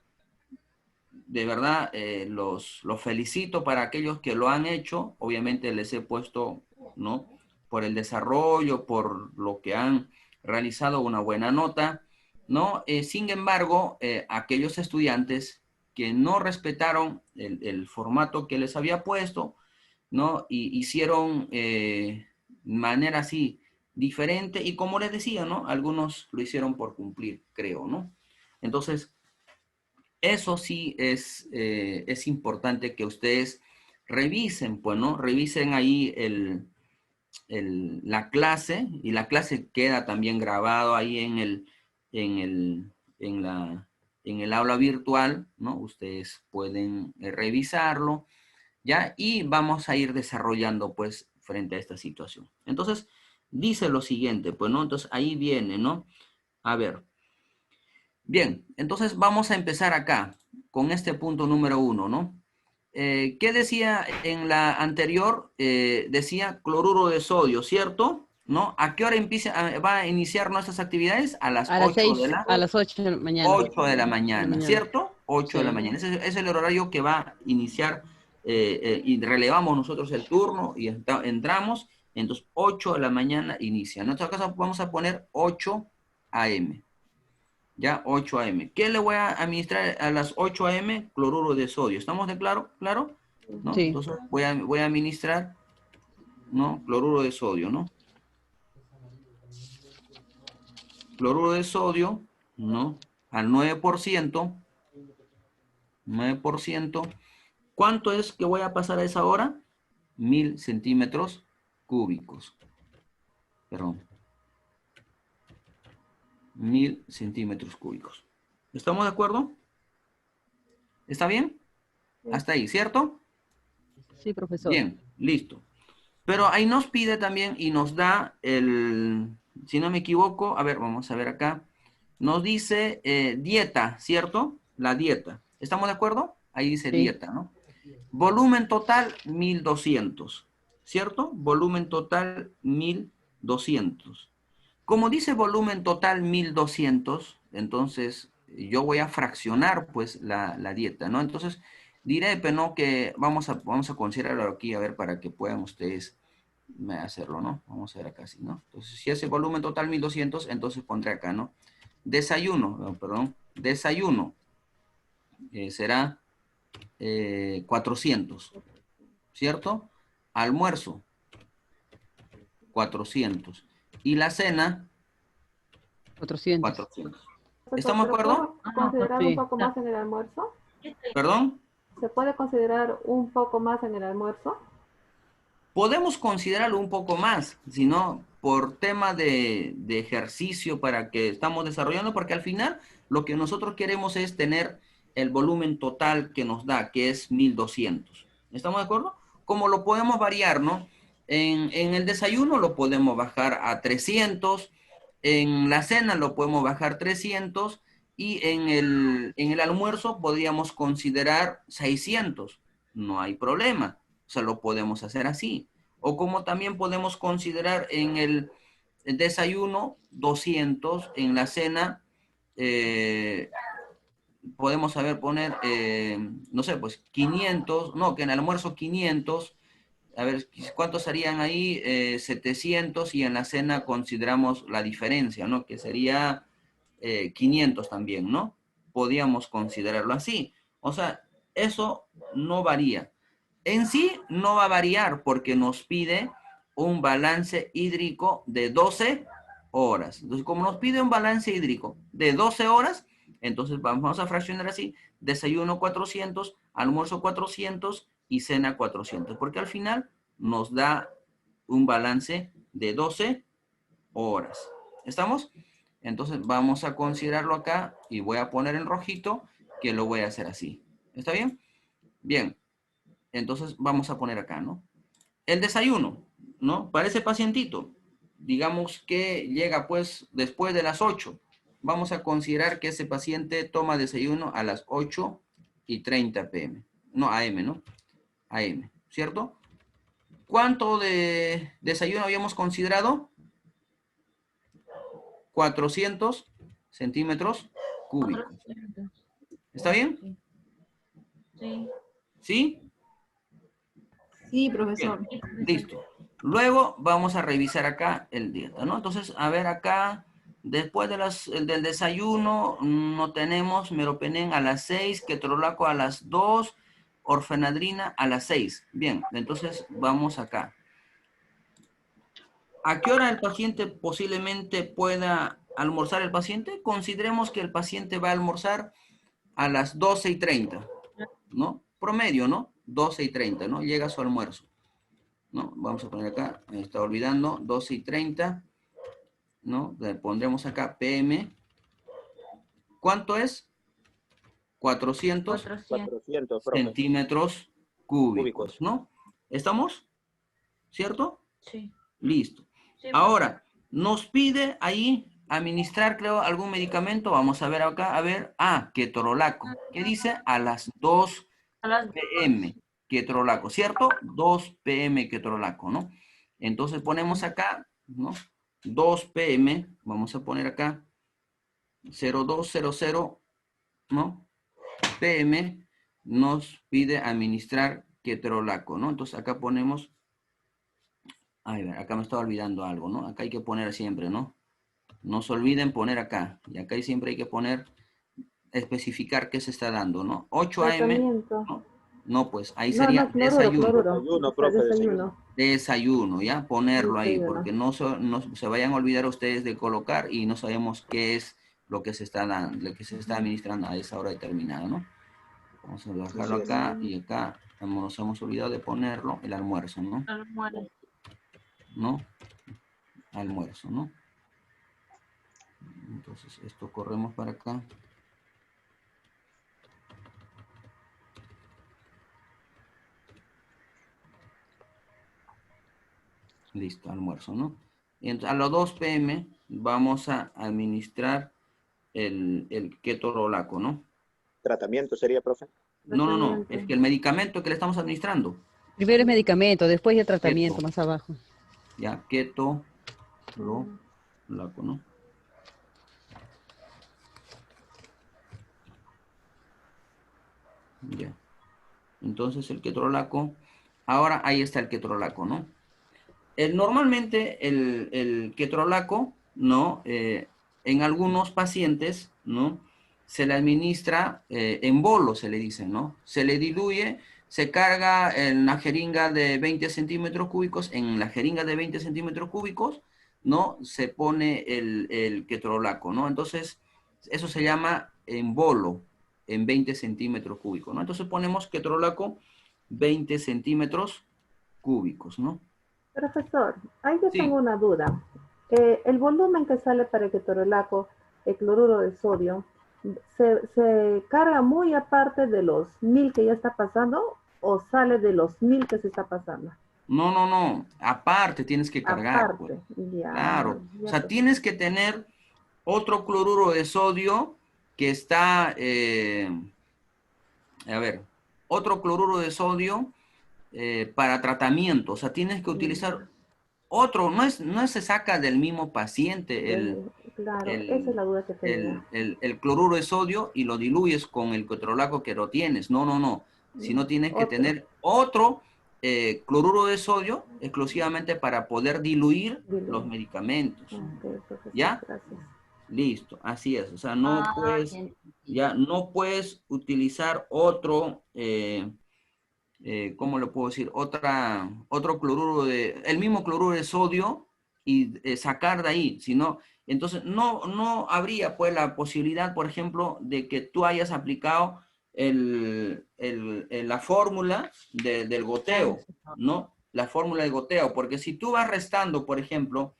De verdad, los felicito para aquellos que lo han hecho. Obviamente les he puesto, ¿no? Por el desarrollo, por lo que han realizado una buena nota, ¿no? Sin embargo, aquellos estudiantes que no respetaron el formato que les había puesto, ¿no? Y hicieron manera así diferente y como les decía, ¿no? Algunos lo hicieron por cumplir, creo, ¿no? Entonces, eso sí es importante que ustedes revisen, pues, ¿no? Revisen ahí la clase, y la clase queda también grabado ahí en en el aula virtual, ¿no? Ustedes pueden revisarlo, ¿ya? Y vamos a ir desarrollando, pues, frente a esta situación. Entonces, dice lo siguiente, pues, ¿no? Entonces, ahí viene, ¿no? A ver. Bien, entonces vamos a empezar acá, con este punto número 1, ¿no? ¿Qué decía en la anterior? Decía cloruro de sodio, ¿cierto? ¿No? ¿A qué hora va a iniciar nuestras actividades? A las A las 8 de 6, la a las 8 de la mañana. 8 de la mañana, ¿cierto? 8 de la Sí. mañana. Ese es el horario que va a iniciar y relevamos nosotros el turno y entramos. Entonces, 8 de la mañana inicia. En nuestro caso vamos a poner 8 a.m. Ya, 8 a.m. ¿Qué le voy a administrar a las 8 a.m.? Cloruro de sodio. ¿Estamos de claro? ¿No? Sí. Entonces, voy a administrar, ¿no? Cloruro de sodio, ¿no? Cloruro de sodio, ¿no? Al 9%. 9%. ¿Cuánto es que voy a pasar a esa hora? 1000 centímetros cúbicos. Perdón. 1000 centímetros cúbicos. ¿Estamos de acuerdo? ¿Está bien? Hasta ahí, ¿cierto? Sí, profesor. Bien, listo. Pero ahí nos pide también y nos da si no me equivoco, a ver, vamos a ver acá. Nos dice dieta, ¿cierto? La dieta. ¿Estamos de acuerdo? Ahí dice Sí. dieta, ¿no? Volumen total, 1200, ¿cierto? Volumen total, 1200. Como dice volumen total 1200, entonces yo voy a fraccionar pues la dieta, ¿no? Entonces diré, pero no, que vamos a considerarlo aquí, a ver, para que puedan ustedes hacerlo, ¿no? Vamos a ver acá, ¿sí, no? Entonces, si es el volumen total 1200, entonces pondré acá, ¿no? Desayuno, perdón, desayuno será 400, ¿cierto? Almuerzo, 400. Y la cena, 400. 400. ¿Estamos de acuerdo? ¿Puedo considerar Sí. un poco más en el almuerzo? ¿Perdón? ¿Se puede considerar un poco más en el almuerzo? Podemos considerarlo un poco más, sino por tema de ejercicio para que estamos desarrollando, porque al final lo que nosotros queremos es tener el volumen total que nos da, que es 1200. ¿Estamos de acuerdo? Como lo podemos variar, ¿no? En el desayuno lo podemos bajar a 300, en la cena lo podemos bajar 300 y en el almuerzo podríamos considerar 600. No hay problema. O sea, lo podemos hacer así. O como también podemos considerar en el desayuno 200, en la cena podemos saber poner, no sé, pues 500, no, que en el almuerzo 500, a ver, ¿cuántos serían ahí? 700 y en la cena consideramos la diferencia, ¿no? Que sería 500 también, ¿no? Podríamos considerarlo así. O sea, eso no varía. En sí no va a variar porque nos pide un balance hídrico de 12 horas. Entonces, como nos pide un balance hídrico de 12 horas, entonces vamos a fraccionar así, desayuno 400, almuerzo 400 y cena 400, porque al final nos da un balance de 12 horas. ¿Estamos? Entonces vamos a considerarlo acá y voy a poner en rojito que lo voy a hacer así. ¿Está bien? Bien. Entonces vamos a poner acá, ¿no? El desayuno, ¿no? Para ese pacientito, digamos que llega pues después de las 8. Vamos a considerar que ese paciente toma desayuno a las 8:30 p.m. No, AM, ¿no? AM, ¿cierto? ¿Cuánto de desayuno habíamos considerado? 400 centímetros cúbicos. ¿Está bien? Sí. ¿Sí? Sí, profesor. Bien, listo. Luego vamos a revisar acá el dieta, ¿no? Entonces, a ver acá, después del desayuno, no tenemos meropenem a las 6, ketorolaco a las 2, orfenadrina a las 6. Bien, entonces vamos acá. ¿A qué hora el paciente posiblemente pueda almorzar el paciente? Consideremos que el paciente va a almorzar a las 12:30, ¿no? Promedio, ¿no? 12:30, ¿no? Llega a su almuerzo. ¿No? Vamos a poner acá, me está olvidando, 12:30, ¿no? Le pondremos acá PM, ¿Cuánto es? 400 400, profe. centímetros cúbicos, ¿no? ¿Estamos? ¿Cierto? Sí. Listo. Sí, Ahora, nos pide ahí administrar, creo, algún medicamento. Vamos a ver acá, a ver. Ketorolaco. ¿Qué dice? A las 2 a las p.m. ketorolaco, ¿cierto? 2 p.m. ketorolaco, ¿no? Entonces ponemos acá, ¿no? 2 p.m. Vamos a poner acá 0200, ¿no? p.m. nos pide administrar ketorolaco, ¿no? Entonces acá ponemos, acá me estaba olvidando algo, ¿no? Acá hay que poner siempre, ¿no? No se olviden poner acá. Y acá siempre hay que poner, especificar qué se está dando, ¿no? 8 a.m. Tratamiento. No, pues ahí No, sería no, cloruro. Desayuno, profe, Desayuno. desayuno, ¿ya? Ponerlo ahí, Desayuno. porque no se vayan a olvidar ustedes de colocar y no sabemos qué es lo que se está dando, lo que se está administrando a esa hora determinada, ¿no? Vamos a bajarlo Así es. acá y acá nos hemos olvidado de ponerlo, el almuerzo, ¿no? almuerzo. ¿No? Almuerzo, ¿no? Entonces esto corremos para acá. Listo, almuerzo, ¿no? Entonces, a las 2 p.m. vamos a administrar el ketorolaco, ¿no? Tratamiento sería, profe. No, es que el medicamento que le estamos administrando. Primero es medicamento, después ya tratamiento, Keto. más abajo. Ya, ketorolaco, ¿no? Ya. Entonces el ketorolaco, ahora ahí está el ketorolaco, ¿no? Normalmente el ketorolaco, ¿no? En algunos pacientes, ¿no? Se le administra en bolo, se le dice, ¿no? Se le diluye, se carga en la jeringa de 20 centímetros cúbicos, en la jeringa de 20 centímetros cúbicos, ¿no? Se pone el ketorolaco, ¿no? Entonces, eso se llama en bolo, en 20 centímetros cúbicos, ¿no? Entonces ponemos ketorolaco 20 centímetros cúbicos, ¿no? Profesor, ahí yo Sí. tengo una duda. El volumen que sale para el ketorolaco, el cloruro de sodio, ¿se carga muy aparte de los 1000 que ya está pasando o sale de los 1000 que se está pasando? No. Aparte tienes que cargar, pues. Aparte, ya. Claro. O Ya, sea, pues. tienes que tener otro cloruro de sodio que está, otro cloruro de sodio para tratamiento. O sea, tienes que utilizar otro. No se saca del mismo paciente Claro, esa es la duda que tenía. el cloruro de sodio y lo diluyes con el ketorolaco que lo tienes. No. Sino tienes que tener otro cloruro de sodio exclusivamente para poder diluir los medicamentos. Okay, profesor, ¿Ya? gracias. Listo, así es. O sea, no puedes utilizar otro, ¿cómo lo puedo decir? Otro cloruro el mismo cloruro de sodio y sacar de ahí, sino, entonces no habría pues la posibilidad, por ejemplo, de que tú hayas aplicado la fórmula del goteo, ¿no? La fórmula del goteo, porque si tú vas restando, por ejemplo,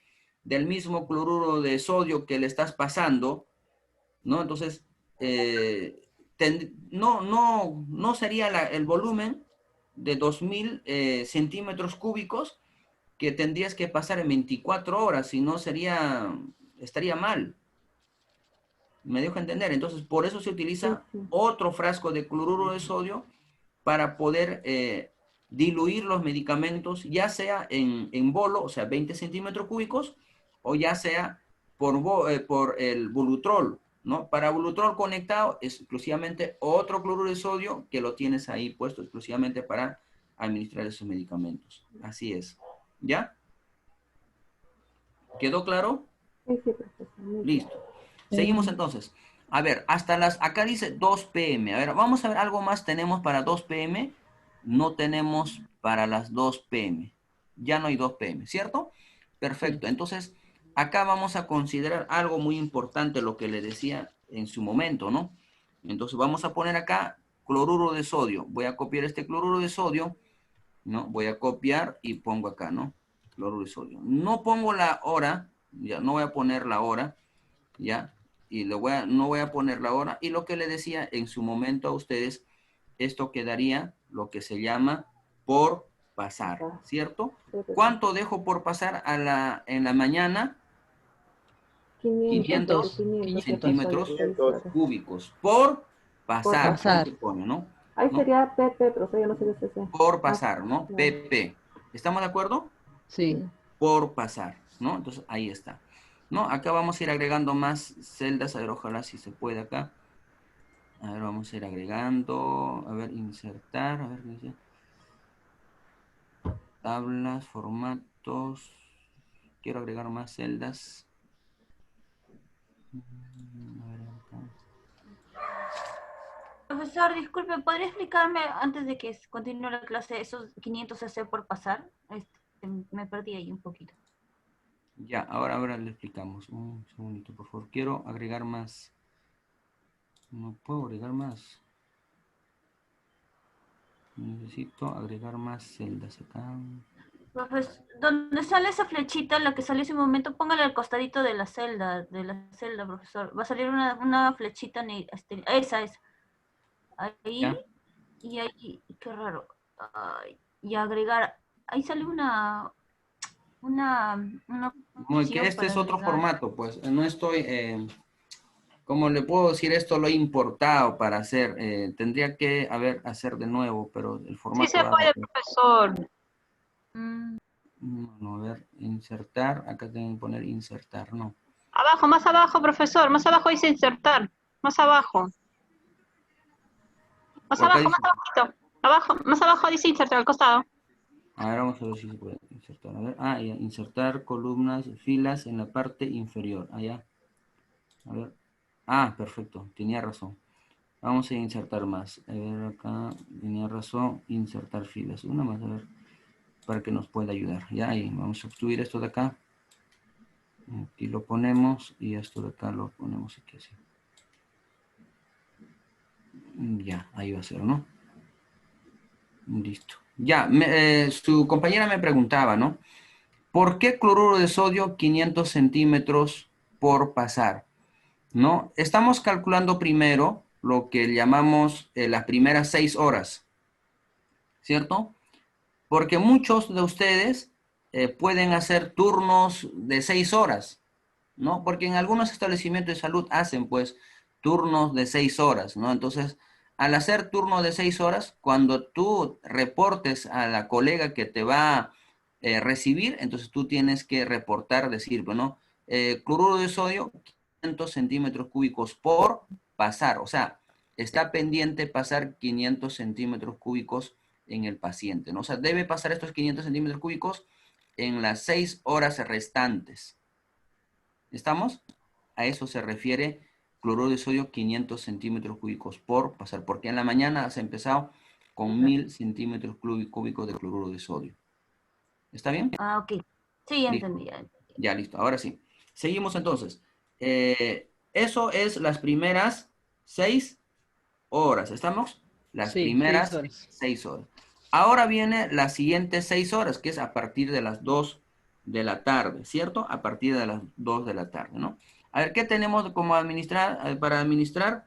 del mismo cloruro de sodio que le estás pasando, ¿no? Entonces, no sería el volumen de 2000 centímetros cúbicos que tendrías que pasar en 24 horas, si no estaría mal. ¿Me dejo entender? Entonces, por eso se utiliza otro frasco de cloruro de sodio para poder diluir los medicamentos, ya sea en bolo, o sea, 20 centímetros cúbicos, o ya sea por el Bulutrol, ¿no? Para Bulutrol conectado es exclusivamente otro cloruro de sodio que lo tienes ahí puesto exclusivamente para administrar esos medicamentos. Así es. ¿Ya? ¿Quedó claro? Sí, profesor. Listo. Seguimos entonces. A ver, acá dice 2 p.m. A ver, vamos a ver algo más tenemos para 2 p.m. No tenemos para las 2 p.m. Ya no hay 2 p.m., ¿cierto? Perfecto. Entonces, acá vamos a considerar algo muy importante, lo que le decía en su momento, ¿no? Entonces, vamos a poner acá cloruro de sodio. Voy a copiar este cloruro de sodio, ¿no? Voy a copiar y pongo acá, ¿no? Cloruro de sodio. No pongo la hora, ya no voy a poner la hora, ¿ya? y no voy a poner la hora. Y lo que le decía en su momento a ustedes, esto quedaría lo que se llama por pasar, ¿cierto? ¿Cuánto dejo por pasar en la mañana? 500 centímetros cúbicos por pasar. Se pone, ¿no? Ahí sería PP, pero yo no sé qué es ese. Por pasar, ¿no? Claro. PP. ¿Estamos de acuerdo? Sí. Por pasar, ¿no? Entonces, ahí está. ¿No? Acá vamos a ir agregando más celdas. A ver, ojalá si se puede acá. A ver, vamos a ir agregando. A ver, insertar. A ver, ¿qué dice? Tablas, formatos. Quiero agregar más celdas. A ver, acá. Profesor, disculpe, ¿podría explicarme antes de que continúe la clase esos 500 cc por pasar? Me perdí ahí un poquito. Ya, ahora le explicamos. Un segundito, por favor. Quiero agregar más. No puedo agregar más. Necesito agregar más celdas acá. Profesor, donde sale esa flechita, la que salió hace un momento, póngale al costadito de la celda, profesor. Va a salir una flechita, esa es. Ahí, ¿Ya? y ahí, qué raro. Y agregar, ahí sale una No, es que opción este para es otro agregar. formato, pues. No estoy, como le puedo decir, esto lo he importado para hacer. Tendría que, hacer de nuevo, pero el formato... Sí se puede, profesor. No, a ver, insertar. Acá tengo que poner insertar, no. Abajo, más abajo, profesor. Más abajo dice insertar. Más abajo. Más Por acá abajo, dice... más abajito. Abajo, más abajo dice insertar al costado. A ver, vamos a ver si se puede insertar. A ver, ya, insertar columnas, filas en la parte inferior. Allá. A ver. Perfecto, tenía razón. Vamos a insertar más. A ver, acá tenía razón. Insertar filas. Una más, a ver, para que nos pueda ayudar. Ya, ahí, vamos a subir esto de acá. Aquí lo ponemos y esto de acá lo ponemos aquí así. Ya, ahí va a ser, ¿no? Listo. Ya, su compañera me preguntaba, ¿no? ¿Por qué cloruro de sodio 500 centímetros por pasar? ¿No? Estamos calculando primero lo que llamamos las primeras 6 horas, ¿cierto? Porque muchos de ustedes pueden hacer turnos de 6 horas, ¿no? Porque en algunos establecimientos de salud hacen, pues, turnos de 6 horas, ¿no? Entonces, al hacer turno de 6 horas, cuando tú reportes a la colega que te va a recibir, entonces tú tienes que reportar, decir, bueno, cloruro de sodio, 500 centímetros cúbicos por pasar. O sea, está pendiente pasar 500 centímetros cúbicos en el paciente, ¿no? O sea, debe pasar estos 500 centímetros cúbicos en las 6 horas restantes. ¿Estamos? A eso se refiere cloruro de sodio 500 centímetros cúbicos por pasar, porque en la mañana has empezado con 1000 centímetros cúbicos de cloruro de sodio. ¿Está bien? Ok. Sí, ya Listo. entendí. Ya, listo. Ahora sí. Seguimos entonces. Eso es las primeras 6 horas. ¿Estamos? Las primeras 6 horas. Ahora viene las siguientes 6 horas, que es a partir de las 2 de la tarde, ¿cierto? A partir de las 2 de la tarde, ¿no? A ver, ¿qué tenemos como administrar? Para administrar,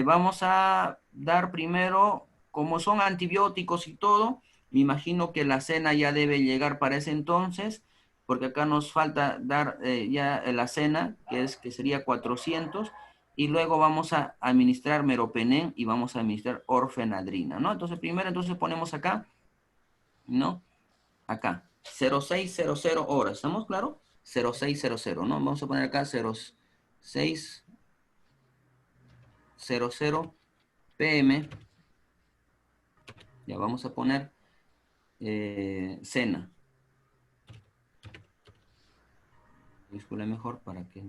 vamos a dar primero, como son antibióticos y todo, me imagino que la cena ya debe llegar para ese entonces, porque acá nos falta dar ya la cena, que sería 400, y luego vamos a administrar meropenem y vamos a administrar orfenadrina, ¿no? Entonces, primero ponemos acá, ¿no? Acá, 0600 horas, ¿estamos claros? 0600, ¿no? Vamos a poner acá 0600 pm. Ya vamos a poner cena. Disculpe mejor para que,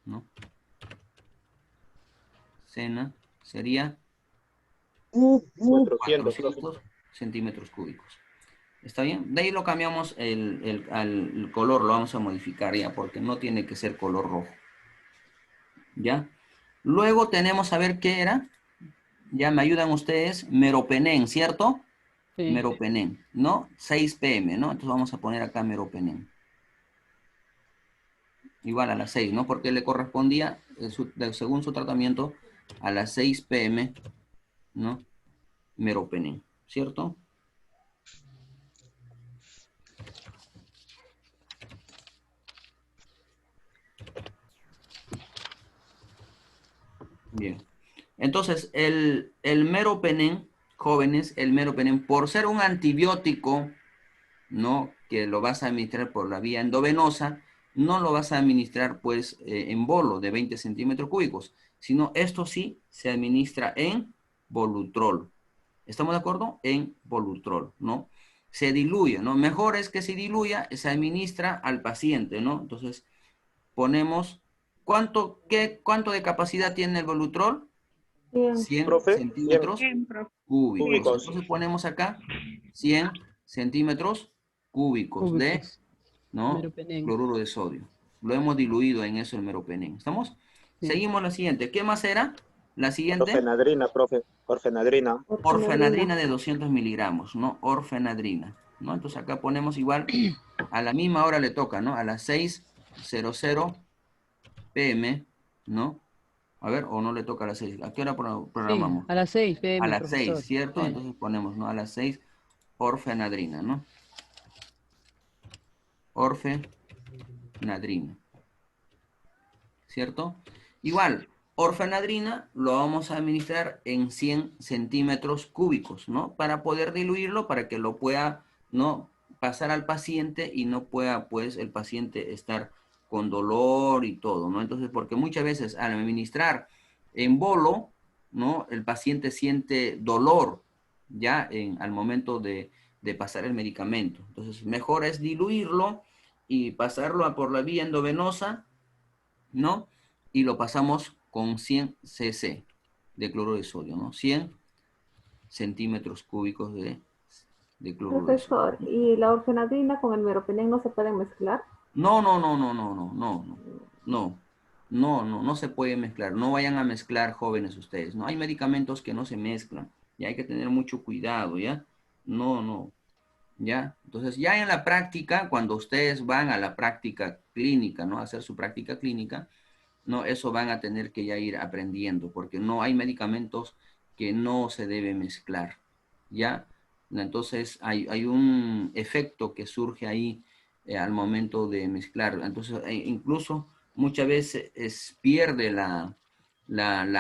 ¿no? Cena sería 400 centímetros cúbicos. ¿Está bien? De ahí lo cambiamos al color, lo vamos a modificar ya, porque no tiene que ser color rojo. ¿Ya? Luego tenemos, a ver qué era. Ya me ayudan ustedes, meropenem, ¿cierto? Sí. Meropenem, ¿no? 6 pm, ¿no? Entonces vamos a poner acá meropenem. igual a las 6, ¿no? Porque le correspondía, según su tratamiento, a las 6 p.m., ¿no? Meropenem, ¿cierto? Bien. Entonces, el meropenem, jóvenes, el meropenem, por ser un antibiótico, ¿no? Que lo vas a administrar por la vía endovenosa, no lo vas a administrar, pues, en bolo de 20 centímetros cúbicos, sino esto sí se administra en Volutrol. ¿Estamos de acuerdo? En Volutrol, ¿no? Se diluye, ¿no? Mejor es que se diluya, se administra al paciente, ¿no? Entonces, ponemos, ¿cuánto de capacidad tiene el Volutrol? 100 Profe, centímetros cúbicos. Entonces ponemos acá 100 centímetros cúbicos de, ¿no? Meropenem. Cloruro de sodio. Lo hemos diluido en eso el meropenem. ¿Estamos? Sí. Seguimos la siguiente. ¿Qué más era? La siguiente. Orfenadrina, profe. Orfenadrina. Orfenadrina de 200 miligramos, ¿no? Orfenadrina, ¿no? Entonces acá ponemos igual, a la misma hora le toca, ¿no? A las 6:00 p.m., ¿no? A ver, o no le toca a las 6. ¿A qué hora programamos? Sí, a las 6 p.m., A las profesor. 6, ¿cierto? Sí. Entonces ponemos, ¿no? A las 6, orfenadrina, ¿no? Orfenadrina. ¿Cierto? Igual, orfenadrina lo vamos a administrar en 100 centímetros cúbicos, ¿no? Para poder diluirlo, para que lo pueda, ¿no? Pasar al paciente y no pueda, pues, el paciente estar con dolor y todo, ¿no? Entonces, porque muchas veces al administrar en bolo, ¿no? El paciente siente dolor, ya, al momento de pasar el medicamento. Entonces, mejor es diluirlo y pasarlo por la vía endovenosa, ¿no? Y lo pasamos con 100 cc de cloruro de sodio, ¿no? 100 centímetros cúbicos de cloruro de sodio. Profesor, ¿y la orfenadrina con el meropenem no se pueden mezclar? No se puede mezclar. No vayan a mezclar, jóvenes ustedes, ¿no? Hay medicamentos que no se mezclan y hay que tener mucho cuidado, ¿ya? No, ¿ya? Entonces, ya en la práctica, cuando ustedes van a la práctica clínica, ¿no? A hacer su práctica clínica, ¿no? Eso van a tener que ya ir aprendiendo, porque no hay medicamentos que no se debe mezclar, ¿ya? Entonces, hay un efecto que surge ahí al momento de mezclar. Entonces, incluso muchas veces pierde la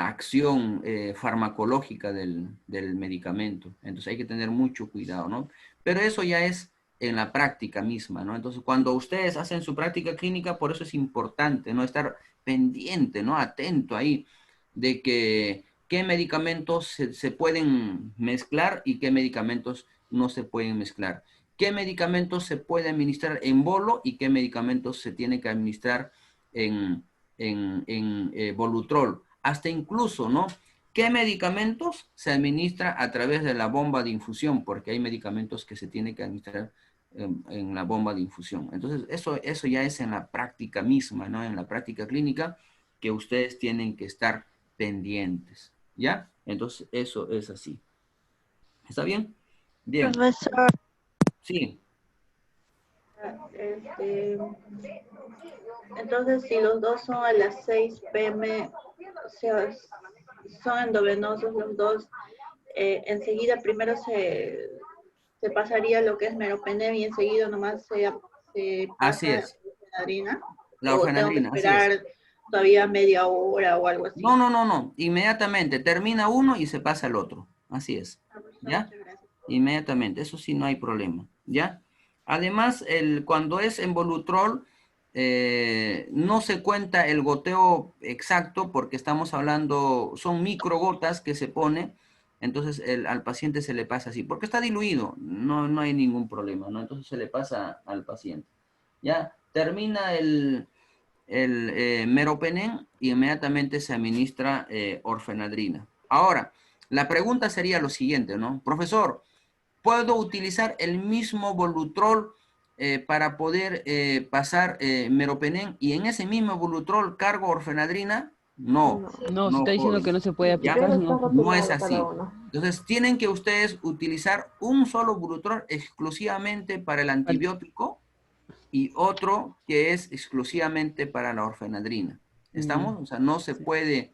acción farmacológica del medicamento. Entonces, hay que tener mucho cuidado, ¿no? Pero eso ya es en la práctica misma, ¿no? Entonces, cuando ustedes hacen su práctica clínica, por eso es importante, ¿no? Estar pendiente, ¿no? Atento ahí de que qué medicamentos se pueden mezclar y qué medicamentos no se pueden mezclar. ¿Qué medicamentos se puede administrar en bolo y qué medicamentos se tiene que administrar en Volutrol? Hasta incluso, ¿no? ¿Qué medicamentos se administra a través de la bomba de infusión? Porque hay medicamentos que se tienen que administrar en la bomba de infusión. Entonces, eso ya es en la práctica misma, ¿no? En la práctica clínica que ustedes tienen que estar pendientes, ¿ya? Entonces, eso es así. ¿Está bien? Bien. Profesor. Sí. Entonces, si los dos son a las 6 p.m., o sea, son endovenosos los dos, enseguida primero se pasaría lo que es meropenem y enseguida nomás se Así pasa es. la orfenadrina. La orfenadrina, o tengo que esperar todavía media hora o algo así. No. Inmediatamente termina uno y se pasa al otro. Así es. ¿Ya? Inmediatamente. Eso sí, no hay problema. ¿Ya? Además, cuando es en Volutrol, no se cuenta el goteo exacto porque estamos hablando, son microgotas que se pone, entonces al paciente se le pasa así, porque está diluido, no hay ningún problema, ¿no? Entonces se le pasa al paciente. Ya, termina el meropenem y inmediatamente se administra orfenadrina. Ahora, la pregunta sería lo siguiente, ¿no? Profesor, ¿puedo utilizar el mismo Volutrol para poder pasar meropenem y en ese mismo Volutrol cargo orfenadrina? No. No, se está diciendo que no se puede aplicar. No es así. Entonces, tienen que ustedes utilizar un solo Volutrol exclusivamente para el antibiótico y otro que es exclusivamente para la orfenadrina. ¿Estamos? O sea, no se puede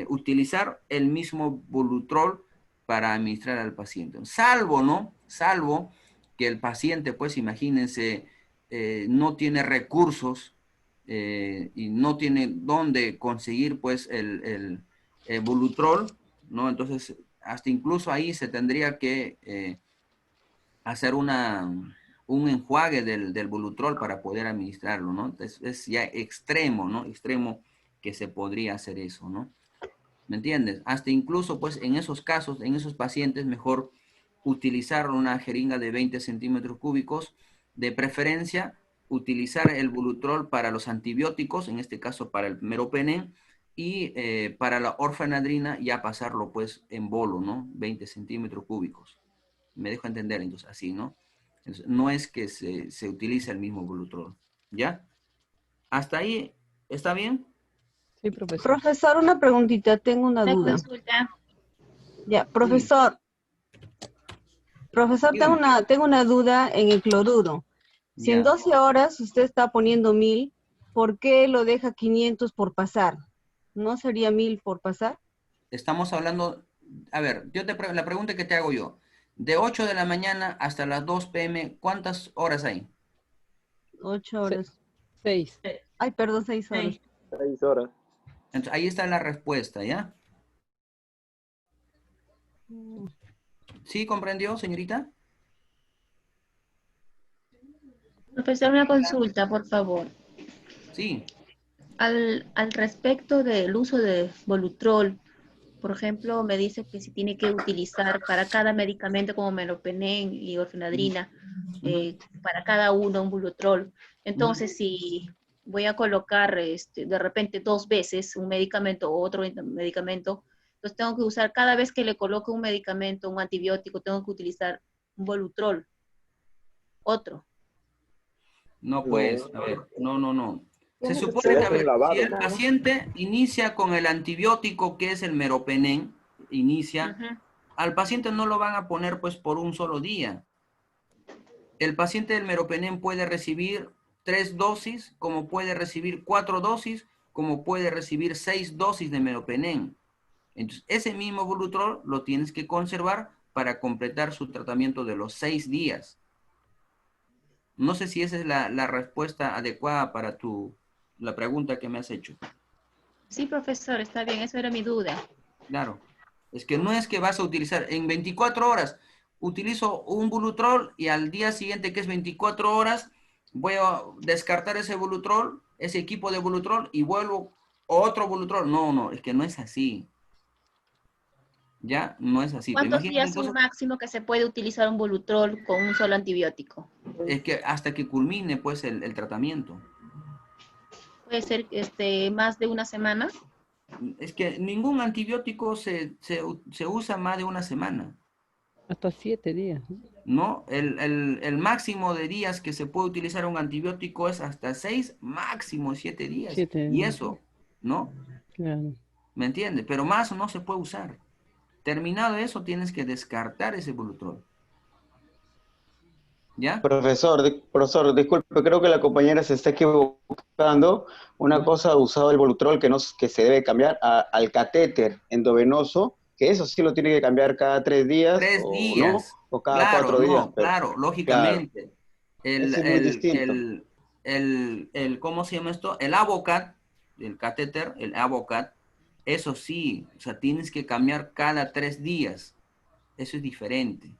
utilizar el mismo Volutrol para administrar al paciente. Salvo, ¿no? Salvo que el paciente, pues imagínense, no tiene recursos y no tiene dónde conseguir, pues, el Volutrol, ¿no? Entonces, hasta incluso ahí se tendría que hacer un enjuague del Volutrol para poder administrarlo, ¿no? Es ya extremo, ¿no? Extremo que se podría hacer eso, ¿no? ¿Me entiendes? Hasta incluso, pues, en esos casos, en esos pacientes, mejor utilizar una jeringa de 20 centímetros cúbicos, de preferencia, utilizar el Volutrol para los antibióticos, en este caso para el meropenem, y para la orfenadrina ya pasarlo, pues, en bolo, ¿no? 20 centímetros cúbicos. Me dejo entender, entonces, así, ¿no? Entonces, no es que se utilice el mismo Volutrol, ¿ya? ¿Hasta ahí está bien? Sí, profesor. Profesor, una preguntita, tengo una Una duda. consulta. Ya, profesor, Dígame. tengo una duda en el cloruro. Si en Ya. 12 horas usted está poniendo 1000, ¿por qué lo deja 500 por pasar? ¿No sería 1000 por pasar? Estamos hablando, a ver, la pregunta que te hago yo, de 8 de la mañana hasta las 2 p.m., ¿cuántas horas hay? 8 horas. 6. Ay, perdón, 6 horas. 6 horas. Entonces, ahí está la respuesta, ¿ya? ¿Sí comprendió, señorita? Profesor, una consulta, por favor. Sí. Al respecto del uso de Volutrol, por ejemplo, me dice que se tiene que utilizar para cada medicamento como meropenem y orfenadrina, para cada uno un Volutrol. Entonces, si voy a colocar de repente 2 veces un medicamento o otro medicamento, entonces tengo que usar cada vez que le coloco un medicamento, un antibiótico, tengo que utilizar un Volutrol, otro. No, pues, a ver, no. Se Tiene que supone que, ser a ver, si el claro. paciente inicia con el antibiótico que es el meropenem, al paciente no lo van a poner pues por un solo día. El paciente del meropenem puede recibir 3 dosis, como puede recibir 4 dosis, como puede recibir 6 dosis de meropenem. Entonces, ese mismo Volutrol lo tienes que conservar para completar su tratamiento de los 6 días. No sé si esa es la respuesta adecuada para la pregunta que me has hecho. Sí, profesor, está bien, eso era mi duda. Claro. Es que no es que vas a utilizar en 24 horas, utilizo un Volutrol y al día siguiente, que es 24 horas, voy a descartar ese Volutrol, ese equipo de Volutrol y vuelvo otro Volutrol. No, es que no es así. Ya, no es así. ¿Cuántos Imagínate días un máximo que se puede utilizar un Volutrol con un solo antibiótico? Es que hasta que culmine pues el tratamiento. ¿Puede ser más de una semana? Es que ningún antibiótico se usa más de una semana. Hasta 7 días. ¿No? El máximo de días que se puede utilizar un antibiótico es hasta 6, máximo 7 días. 7 Y días. eso, ¿no? Claro. ¿Me entiendes? Pero más no se puede usar. Terminado eso, tienes que descartar ese Volutrol. ¿Ya? Profesor, disculpe, creo que la compañera se está equivocando. Una cosa, usado el Volutrol que se debe cambiar al catéter endovenoso, que eso sí lo tiene que cambiar cada 3 días, 3 o días. no, o cada Claro, 4 días. no, claro, lógicamente. Ese es muy distinto. ¿Cómo se llama esto? El Avocat, el catéter, el Avocat, eso sí, o sea, tienes que cambiar cada 3 días. Eso es diferente.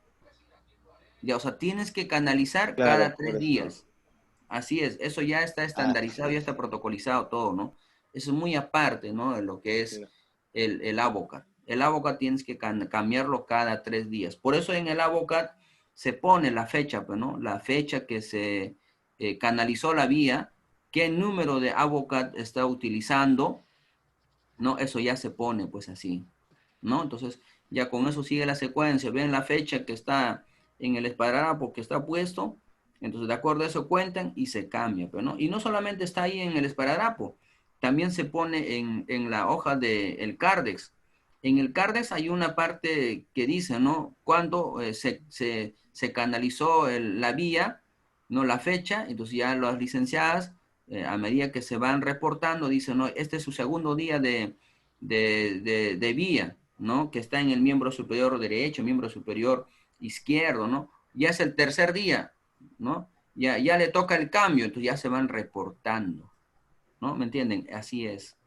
Ya, o sea, tienes que canalizar cada 3 días. Así es, eso ya está estandarizado, ya está protocolizado todo, ¿no? Eso es muy aparte, ¿no? De lo que es el Avocat. El Avocat tienes que cambiarlo cada 3 días. Por eso en el Avocat se pone la fecha, pues, ¿no? La fecha que se canalizó la vía, qué número de Avocat está utilizando, ¿no? Eso ya se pone, pues, así, ¿no? Entonces, ya con eso sigue la secuencia. Ven la fecha que está en el esparadrapo que está puesto. Entonces, de acuerdo a eso cuentan y se cambia, pero no. Y no solamente está ahí en el esparadrapo, también se pone en la hoja del Cardex. En el Cardex hay una parte que dice, ¿no? Cuando se canalizó la vía, ¿no? La fecha, entonces ya las licenciadas, a medida que se van reportando, dicen, no, este es su segundo día de vía, ¿no? Que está en el miembro superior derecho, miembro superior izquierdo, ¿no? Ya es el tercer día, ¿no? Ya le toca el cambio, entonces ya se van reportando, ¿no? ¿Me entienden? Así es.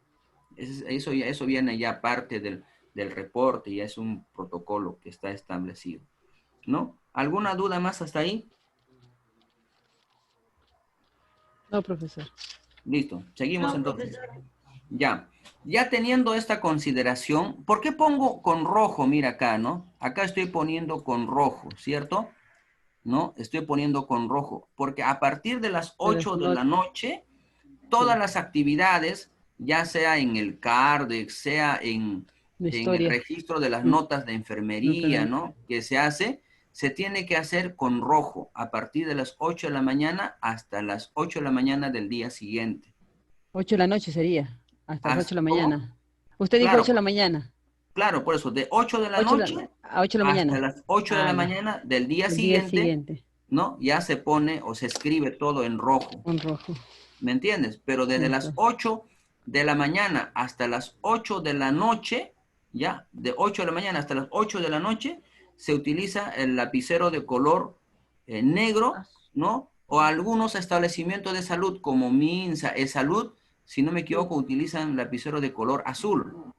Eso viene ya parte del reporte, ya es un protocolo que está establecido, ¿no? ¿Alguna duda más hasta ahí? No, profesor. Listo, seguimos No, entonces. profesor. Ya teniendo esta consideración, ¿por qué pongo con rojo? Mira acá, ¿no? Acá estoy poniendo con rojo, ¿cierto? ¿No? Estoy poniendo con rojo, porque a partir de las 8 de la noche, todas las actividades, ya sea en el CARDEX, sea en el registro de las notas de enfermería, ¿no? Que se hace, se tiene que hacer con rojo, a partir de las 8 de la mañana hasta las 8 de la mañana del día siguiente. 8 de la noche sería, hasta las 8 de la ¿Cómo? mañana. Usted dijo Claro, 8 de la mañana. Claro, por eso, de 8 de la 8 noche a 8 de la hasta mañana. las 8 de la Ya. mañana del día El día siguiente, siguiente. ¿no? Ya se pone o se escribe todo en rojo. En rojo. ¿Me entiendes? Pero desde las 8 de la mañana hasta las 8 de la noche, ya, de 8 de la mañana hasta las 8 de la noche, se utiliza el lapicero de color negro, ¿no? O algunos establecimientos de salud como Minsa, E-Salud, si no me equivoco, utilizan lapicero de color azul.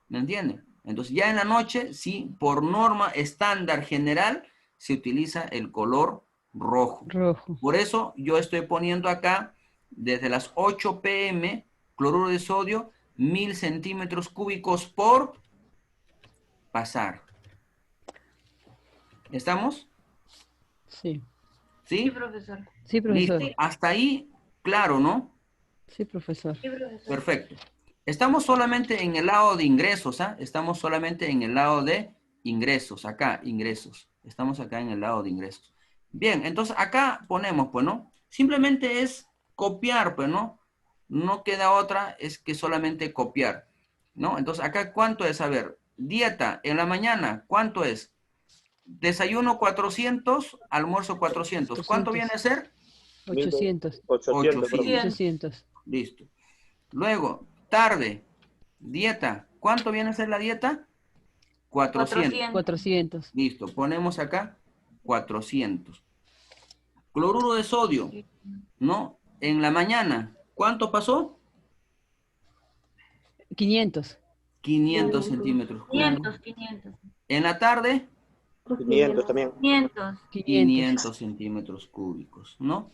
¿Me entienden? Entonces ya en la noche, sí, por norma estándar general, se utiliza el color rojo. Por eso yo estoy poniendo acá, desde las 8 p.m., cloruro de sodio, 1000 centímetros cúbicos por pasar. ¿Estamos? Sí. ¿Sí? Sí, profesor. Sí, profesor. Listo. Hasta ahí, claro, ¿no? Sí, profesor. Sí, profesor. Perfecto. Estamos solamente en el lado de ingresos, ¿ah? Estamos solamente en el lado de ingresos, acá, ingresos. Estamos acá en el lado de ingresos. Bien, entonces acá ponemos, pues, ¿no? Simplemente es copiar, pues, ¿no? No queda otra, es que solamente copiar, ¿no? Entonces acá, ¿cuánto es? A ver, dieta en la mañana, ¿cuánto es? Desayuno 400, almuerzo 400. ¿Cuánto viene a ser? 800. 800. Listo. Luego, tarde, dieta. ¿Cuánto viene a ser la dieta? 400. 400. Listo, ponemos acá 400. Cloruro de sodio, ¿no? En la mañana, ¿cuánto pasó? 500. 500 centímetros cúbicos. 500. En la tarde, 500 también. 500 centímetros cúbicos, ¿no?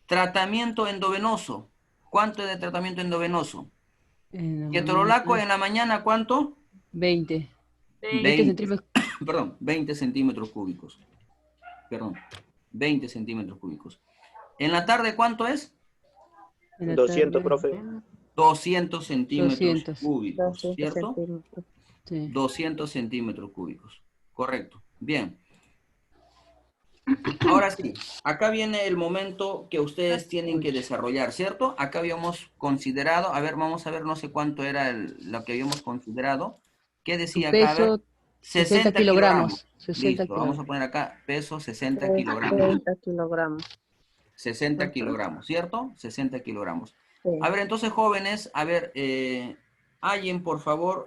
Tratamiento endovenoso. ¿Cuánto es de tratamiento endovenoso? Ketorolaco en la mañana, ¿cuánto? 20. 20 centímetros. Perdón, 20 centímetros cúbicos. Perdón, 20 centímetros cúbicos. ¿En la tarde cuánto es? 200, profe. 200 centímetros 200. cúbicos, 200 ¿cierto? centímetros. Sí. 200 centímetros cúbicos. Correcto. Bien. Ahora sí, acá viene el momento que ustedes tienen que desarrollar, ¿cierto? Acá habíamos considerado, a ver, vamos a ver, no sé cuánto era lo que habíamos considerado. ¿Qué decía acá? A ver, Peso, 60 kilogramos. 60 Listo, kilogramos. vamos a poner acá peso 60 kilogramos. 60 kilogramos. 60 kilogramos, ¿cierto? 60 kilogramos. Sí. A ver, entonces, jóvenes, a ver, hallen, por favor,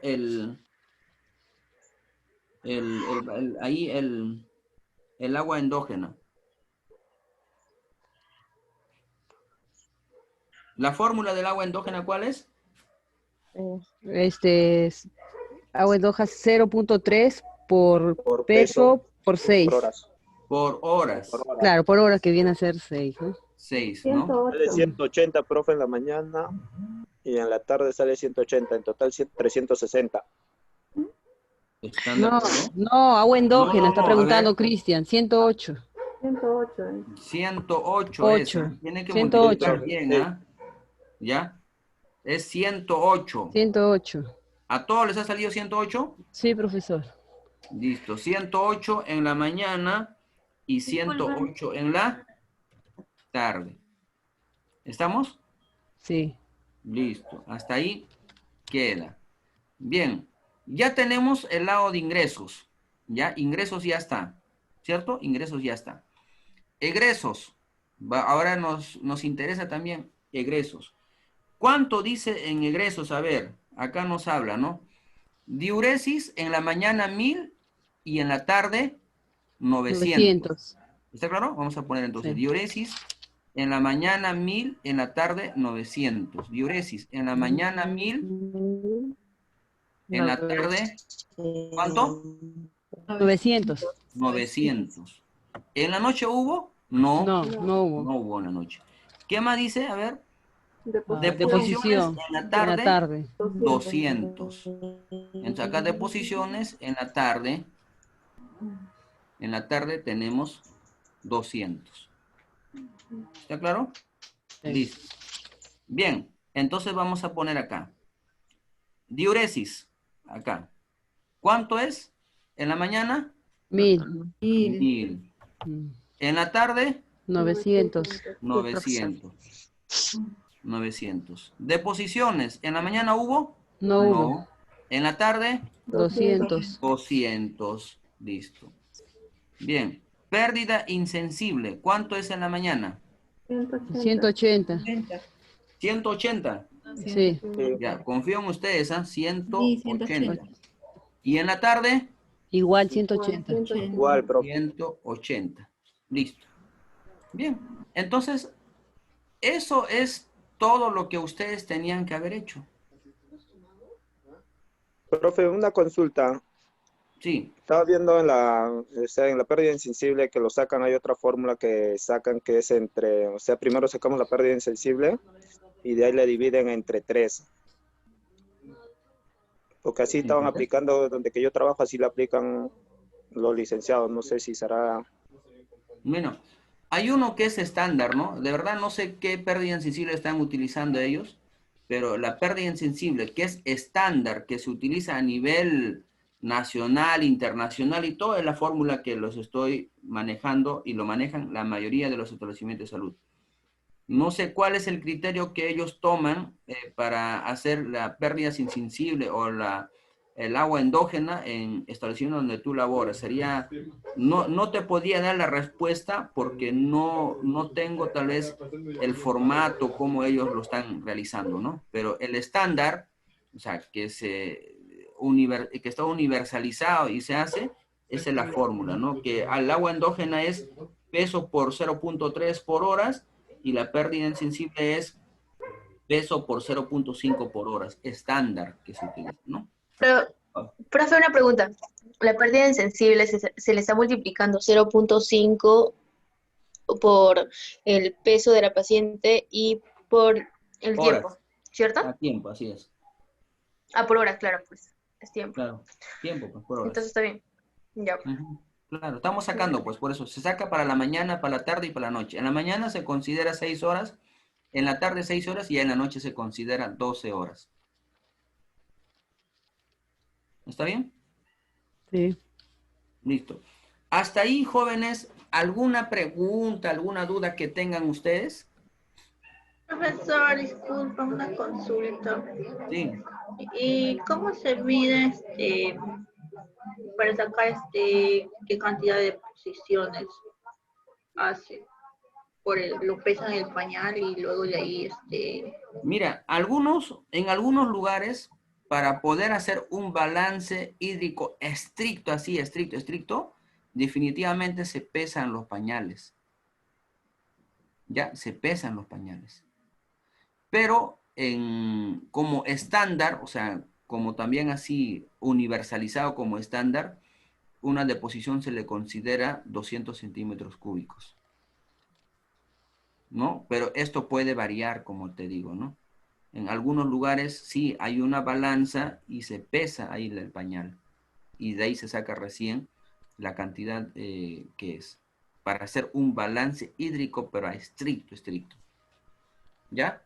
ahí el agua endógena. ¿La fórmula del agua endógena cuál es? Es agua endógena 0.3 por peso por 6. Por horas. Claro, por hora que viene a ser 6, ¿no? 6, ¿no? Sale 180, profe, en la mañana y en la tarde sale 180, en total 360. No, agua endógena, No, está a preguntando ver. Cristian, 108. 108. 108 es. Tiene que 108. multiplicar bien, ¿ah? ¿Ya? Es 108. 108. ¿A todos les ha salido 108? Sí, profesor. Listo. 108 en la mañana y 108 en la tarde. ¿Estamos? Sí. Listo. Hasta ahí queda. Bien. Ya tenemos el lado de ingresos. ¿Ya? Ingresos ya está. ¿Cierto? Ingresos ya está. Egresos. Ahora nos interesa también egresos. ¿Cuánto dice en egresos? A ver, acá nos habla, ¿no? Diuresis en la mañana 1000 y en la tarde 900. ¿Está claro? Vamos a poner entonces Sí. diuresis en la mañana 1000, en la tarde 900. Diuresis en la mañana 1000, en la tarde, ¿cuánto? 900. 900. ¿En la noche hubo? No. No hubo. No hubo en la noche. ¿Qué más dice? A ver. Deposición. Deposiciones en la tarde, 200. 200. Entonces acá deposiciones en la tarde. En la tarde tenemos 200. ¿Está claro? Sí. Listo. Bien, entonces vamos a poner acá. Diuresis, acá. ¿Cuánto es? En la mañana, 1000. 1000. En la tarde, 900. 900. 900. Deposiciones, ¿en la mañana hubo? No hubo. En la tarde, 200. 200. Listo. Bien. Pérdida insensible, ¿cuánto es en la mañana? 180. 180. Sí. Ya, confío en ustedes, ¿ah? Sí, 180. 180. ¿Y en la tarde? Igual 180. Igual, profe. 180. Listo. Bien. Entonces, eso es todo lo que ustedes tenían que haber hecho. Profe, una consulta. Sí. Estaba viendo en la pérdida insensible que lo sacan, hay otra fórmula que sacan que es entre, o sea, primero sacamos la pérdida insensible y de ahí le dividen entre 3. Porque así estaban aplicando, donde que yo trabajo, así la aplican los licenciados. No sé si será... Bueno, hay uno que es estándar, ¿no? De verdad no sé qué pérdida insensible están utilizando ellos, pero la pérdida insensible que es estándar, que se utiliza a nivel nacional, internacional y todo, es la fórmula que los estoy manejando y lo manejan la mayoría de los establecimientos de salud. No sé cuál es el criterio que ellos toman para hacer la pérdida insensible o el agua endógena en establecimientos donde tú laboras. Sería, no te podía dar la respuesta porque no tengo tal vez el formato como ellos lo están realizando, ¿no? Pero el estándar, o sea, que está universalizado y se hace, esa es la fórmula, ¿no? Que al agua endógena es peso por 0.3 por horas y la pérdida insensible es peso por 0.5 por horas, estándar que se utiliza, ¿no? Pero, profe, una pregunta. La pérdida insensible se le está multiplicando 0.5 por el peso de la paciente y por el Horas. tiempo, ¿cierto? A tiempo, así es. Ah, por horas, claro, pues, es tiempo. Claro, tiempo, pues, por horas. Entonces está bien. Ya. Claro, estamos sacando, pues, por eso. Se saca para la mañana, para la tarde y para la noche. En la mañana se considera 6 horas, en la tarde 6 horas y en la noche se considera 12 horas. ¿Está bien? Sí. Listo. Hasta ahí, jóvenes, ¿alguna pregunta, alguna duda que tengan ustedes? Profesor, disculpa, una consulta. Sí. ¿Y cómo se mide para sacar qué cantidad de posiciones hace? Lo pesan en el pañal y luego de ahí Mira, en algunos lugares, para poder hacer un balance hídrico estricto, así, estricto, definitivamente se pesan los pañales. Ya, se pesan los pañales. Pero como estándar, o sea, como también así universalizado como estándar, una deposición se le considera 200 centímetros cúbicos. ¿No? Pero esto puede variar, como te digo, ¿no? En algunos lugares sí hay una balanza y se pesa ahí el pañal. Y de ahí se saca recién la cantidad que es. Para hacer un balance hídrico, pero estricto. ¿Ya?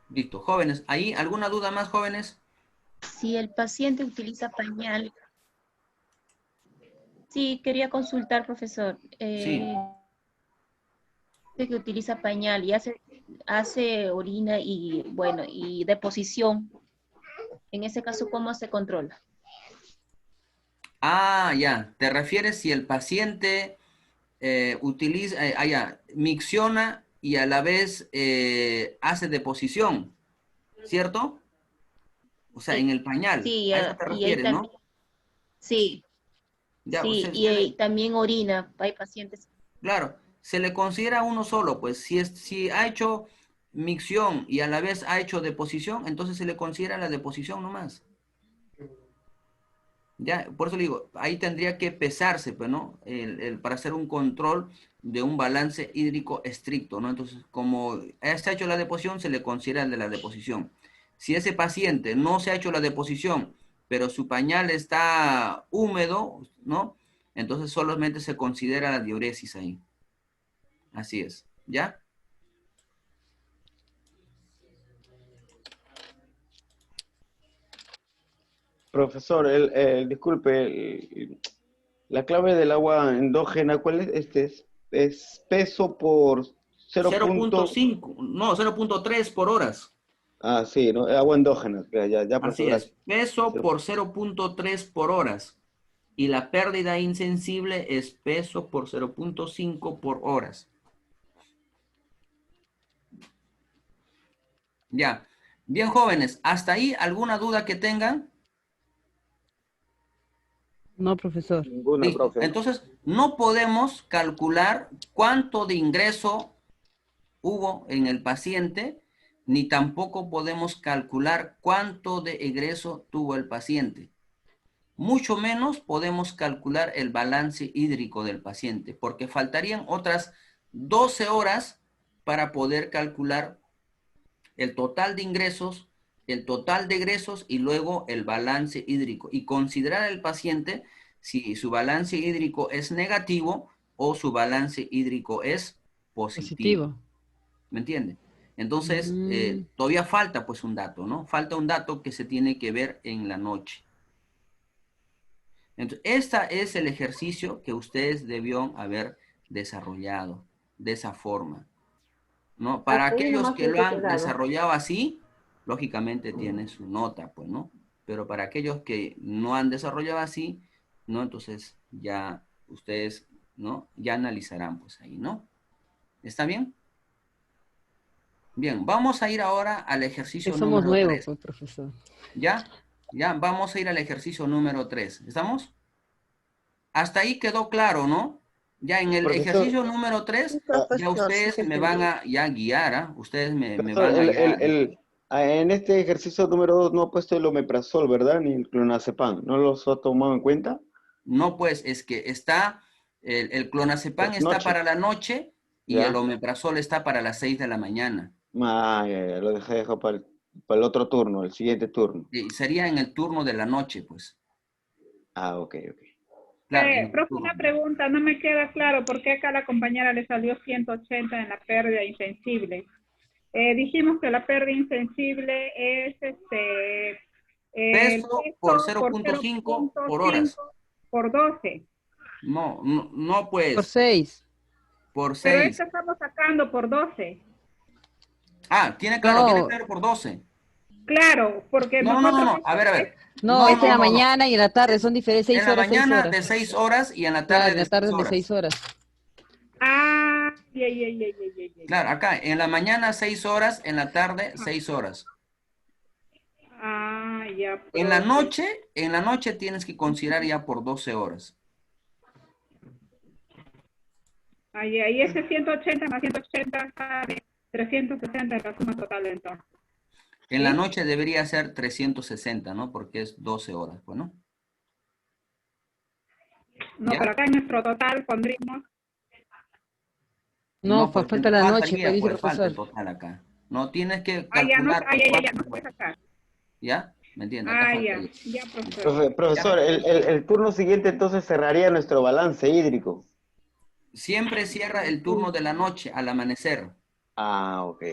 Listo. Jóvenes, ¿ahí alguna duda más, jóvenes? Si el paciente utiliza pañal. Sí, quería consultar, profesor. Sí. Que utiliza pañal y hace orina y, bueno, y deposición. En ese caso, ¿cómo se controla? Ah, ya. ¿Te refieres si el paciente utiliza, micciona y a la vez hace deposición, ¿cierto? O sea, en Sí, el pañal. sí, A eso te y ahí refieres, también, ¿no? sí, Ya, sí, y se le, ahí también orina, hay pacientes. claro, se le considera uno solo, pues si ha hecho micción y a la vez ha hecho deposición, entonces se le considera la deposición nomás. Ya, por eso le digo, ahí tendría que pesarse, pues, ¿no? Para hacer un control de un balance hídrico estricto, ¿no? Entonces, como se ha hecho la deposición, se le considera el de la deposición. Si ese paciente no se ha hecho la deposición, pero su pañal está húmedo, ¿no? Entonces solamente se considera la diuresis ahí. Así es, ¿ya? Profesor, disculpe, la clave del agua endógena, ¿cuál es? Es peso por 0.5, no, 0.3 por horas. Ah, sí, ¿no? Agua endógena. Ya, Así profesor, es, gracias. peso por 0.3 por horas. Y la pérdida insensible es peso por 0.5 por horas. Ya. Bien, jóvenes, ¿hasta ahí alguna duda que tengan? No, profesor. Ninguna, Listo. profe. Entonces, no podemos calcular cuánto de ingreso hubo en el paciente, ni tampoco podemos calcular cuánto de egreso tuvo el paciente. Mucho menos podemos calcular el balance hídrico del paciente, porque faltarían otras 12 horas para poder calcular el total de ingresos, el total de egresos y luego el balance hídrico. Y considerar al paciente si su balance hídrico es negativo o su balance hídrico es positivo. Positivo. ¿Me entiende? Entonces, todavía falta pues un dato, ¿no? Falta un dato que se tiene que ver en la noche. Entonces, este es el ejercicio que ustedes debieron haber desarrollado de esa forma, ¿no? Para Hasta ahí aquellos nomás que lo hubiese han quedado. desarrollado así, lógicamente tienen su nota, pues, ¿no? Pero para aquellos que no han desarrollado así, ¿no? Entonces ya ustedes, ¿no? Ya analizarán, pues, ahí, ¿no? ¿Está bien? Bien, vamos a ir ahora al Que ejercicio somos número nuevos, 3. pues, profesor. ¿Ya? Ya, vamos a ir al ejercicio número 3. ¿Estamos? Hasta ahí quedó claro, ¿no? Ya en el Profesor, ejercicio número 3, ya ustedes me van a ya guiar, ¿ah? Ustedes me profesor, van a ya... en este ejercicio número 2 no ha puesto el omeprazol, ¿verdad? Ni el clonazepam. ¿No los ha tomado en cuenta? No, pues, es que está, el clonazepam está Noche, para la noche y el ¿ya? omeprazol está para las 6 de la mañana. Ya, lo dejé para el otro turno, el siguiente turno. Y sería en el turno de la noche, pues. Ah, ok. Claro, en el Profe, turno. una pregunta, no me queda claro por qué acá a la compañera le salió 180 en la pérdida insensible. Dijimos que la pérdida insensible es el Peso por peso por 0.5 por horas. 0.5 por 12. No, Por pues, 6. por Pero 6. esto estamos sacando por 12. Tiene No, claro por 12. Claro, porque nosotros No. A ver. no, es en la No. mañana y en la tarde, son diferentes, En 6 la horas, 6 mañana horas. de 6 horas y en la Claro, tarde en de la 6 tarde de horas. 6 horas. Ya. Claro, acá en la mañana 6 horas, en la tarde 6 horas. Ya, En profe. la noche tienes que considerar ya por 12 horas. Ya, y ese 180 más 180 sale 360 es la suma total entonces. En la noche debería ser 360, ¿no? Porque es 12 horas, pues, ¿no? No, ¿Ya? pero acá en nuestro total pondríamos. No, Pues falta la noche, pues faltaría, dice pues, falta el profesor. total acá. No tienes que Ya, no, calcular por ya, no 4. puede sacar. ¿Ya? ¿Me entiendes? Acá faltaría. Ya, profesor. Profesor, el turno siguiente entonces cerraría nuestro balance hídrico. Siempre cierra el turno de la noche al amanecer. Ok.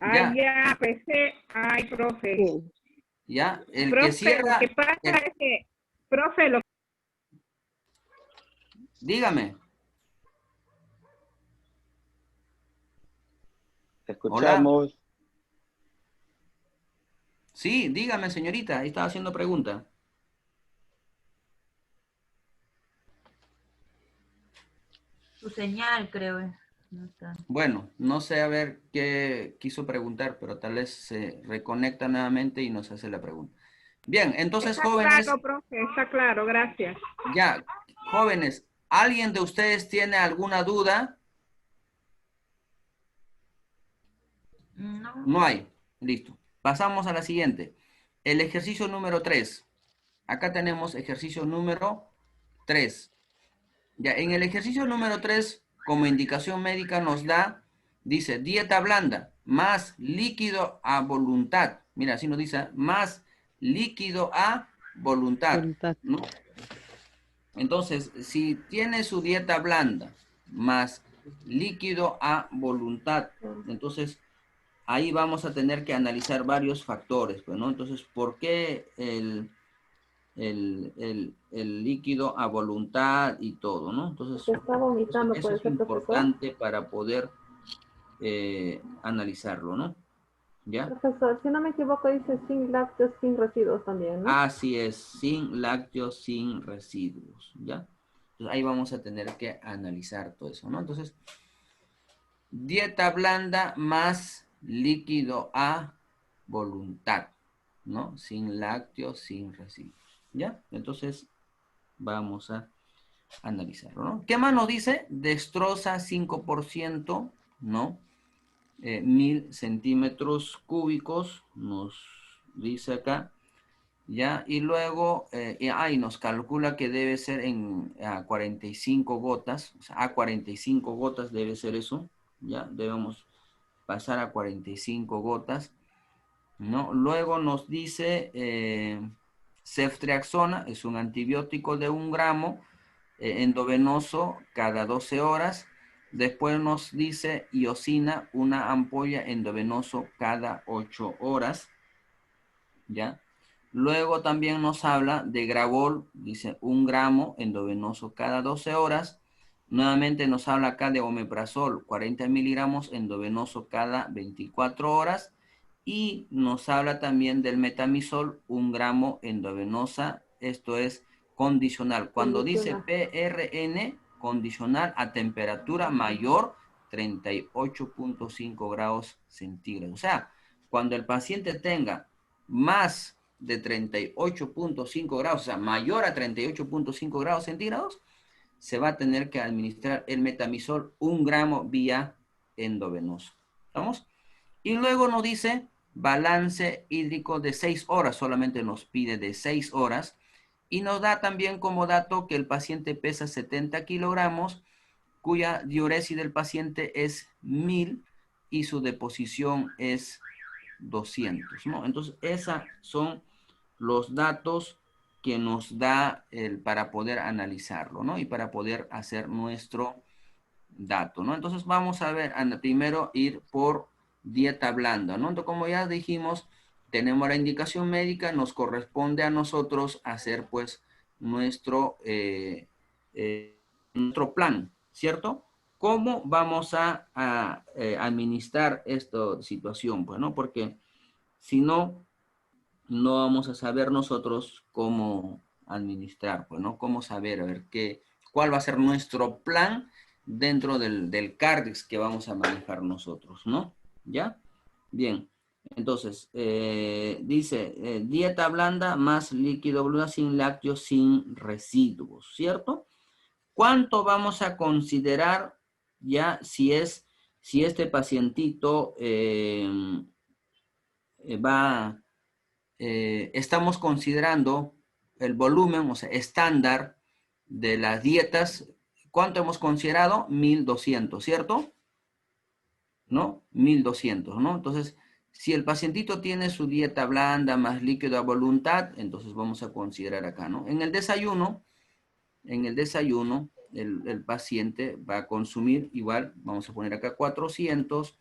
Ya. Ya, pues, profe. Ya, el que Profe, lo cierra, que pasa es que, profe, dígame. Te escuchamos. Hola. Sí, dígame, señorita, ahí estaba haciendo pregunta. Su señal, creo. No está. Bueno, no sé a ver qué quiso preguntar, pero tal vez se reconecta nuevamente y nos hace la pregunta. Bien, entonces Está jóvenes, claro, profe, está claro, gracias. ya, jóvenes, ¿alguien de ustedes tiene alguna duda? No. No hay. Listo. Pasamos a la siguiente. El ejercicio número 3. Acá tenemos ejercicio número 3. Ya, en el ejercicio número 3, como indicación médica nos da, dice, dieta blanda, más líquido a voluntad. Mira, así nos dice, más líquido a voluntad. ¿No? Entonces, si tiene su dieta blanda, más líquido a voluntad, entonces ahí vamos a tener que analizar varios factores, pues, ¿no? Entonces, ¿por qué el líquido a voluntad y todo, ¿no? Entonces, Se está vomitando, eso puede es ser, profesor. importante para poder analizarlo, ¿no? ¿Ya? Profesor, si no me equivoco, dice sin lácteos, sin residuos también, ¿no? Así es, sin lácteos, sin residuos, ¿ya? Entonces, ahí vamos a tener que analizar todo eso, ¿no? Entonces, dieta blanda más líquido a voluntad, ¿no? Sin lácteos, sin residuos, ¿ya? Entonces, vamos a analizarlo, ¿no? ¿Qué más nos dice? Destroza 5%, ¿no? 1000 centímetros cúbicos, nos dice acá, ¿ya? Y luego, ahí nos calcula que debe ser a 45 gotas, o sea, a 45 gotas debe ser eso, ¿ya? Debemos pasar a 45 gotas, ¿no? Luego nos dice, ceftriaxona, es un antibiótico de 1 gramo, endovenoso cada 12 horas. Después nos dice iosina, una ampolla endovenoso cada 8 horas, ¿ya? Luego también nos habla de Gravol, dice 1 gramo endovenoso cada 12 horas. Nuevamente nos habla acá de omeprazol, 40 miligramos endovenoso cada 24 horas. Y nos habla también del metamizol, 1 gramo endovenosa, esto es condicional. Cuando dice PRN, condicional a temperatura mayor 38.5 grados centígrados. O sea, cuando el paciente tenga más de 38.5 grados, o sea, mayor a 38.5 grados centígrados, se va a tener que administrar el metamizol 1 gramo vía endovenoso. ¿Estamos? Y luego nos dice balance hídrico de 6 horas, solamente nos pide de 6 horas. Y nos da también como dato que el paciente pesa 70 kilogramos, cuya diuresis del paciente es 1000 y su deposición es 200, ¿no? Entonces, esos son los datos que nos da para poder analizarlo, ¿no? Y para poder hacer nuestro dato, ¿no? Entonces, vamos a ver, primero ir por dieta blanda, ¿no? Entonces, como ya dijimos, tenemos la indicación médica, nos corresponde a nosotros hacer, pues, nuestro plan, ¿cierto? ¿Cómo vamos a administrar esta situación? Pues, ¿no? Porque si no, no vamos a saber nosotros cómo administrar, pues, ¿no? Cómo saber, a ver, cuál va a ser nuestro plan dentro del CARDEX que vamos a manejar nosotros, ¿no? ¿Ya? Bien. Entonces, dice, dieta blanda más líquido blanda sin lácteos, sin residuos, ¿cierto? ¿Cuánto vamos a considerar ya si este pacientito estamos considerando el volumen, o sea, estándar de las dietas? ¿Cuánto hemos considerado? 1200, ¿cierto? ¿No? 1200, ¿no? Entonces, si el pacientito tiene su dieta blanda más líquido a voluntad, entonces vamos a considerar acá, ¿no? En el desayuno, el paciente va a consumir igual, vamos a poner acá 400,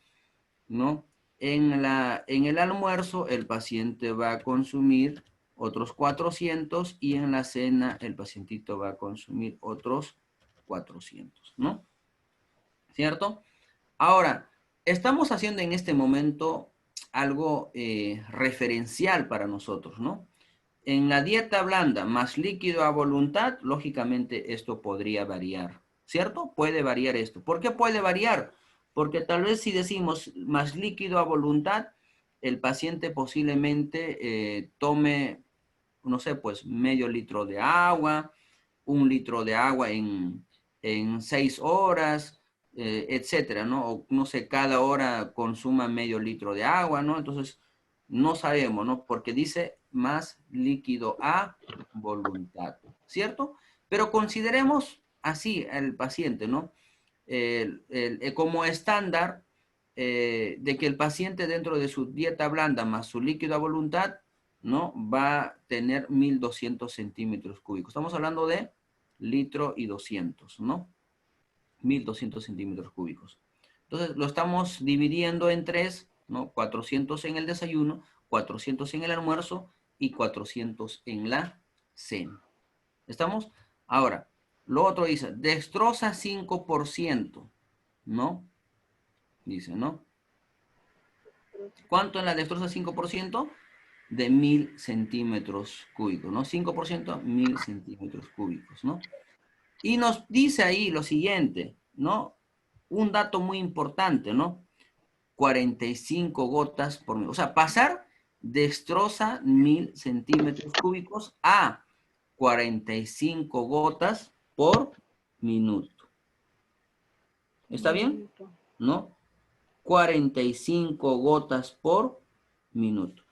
¿no? En el almuerzo, el paciente va a consumir otros 400 y en la cena el pacientito va a consumir otros 400, ¿no? ¿Cierto? Ahora, estamos haciendo en este momento algo referencial para nosotros, ¿no? En la dieta blanda más líquido a voluntad, lógicamente esto podría variar, ¿cierto? Puede variar esto. ¿Por qué puede variar? Porque tal vez si decimos más líquido a voluntad, el paciente posiblemente tome, no sé, pues medio litro de agua, 1 litro de agua en 6 horas, etcétera, ¿no? O no sé, cada hora consuma medio litro de agua, ¿no? Entonces, no sabemos, ¿no? Porque dice más líquido a voluntad, ¿cierto? Pero consideremos así el paciente, ¿no? Como estándar de que el paciente dentro de su dieta blanda más su líquido a voluntad, ¿no? Va a tener 1200 centímetros cúbicos. Estamos hablando de litro y 200, ¿no? 1200 centímetros cúbicos. Entonces lo estamos dividiendo en 3, ¿no? 400 en el desayuno, 400 en el almuerzo y 400 en la cena. ¿Estamos? Ahora, lo otro dice, dextrosa 5%, ¿no? Dice, ¿no? ¿Cuánto en la dextrosa 5%? De 1000 centímetros cúbicos, ¿no? 5%, 1000 centímetros cúbicos, ¿no? Y nos dice ahí lo siguiente, ¿no? Un dato muy importante, ¿no? 45 gotas por minuto. O sea, pasar dextrosa 1000 centímetros cúbicos a 45 gotas por minuto. ¿Está bien? ¿No? 45 gotas por minuto.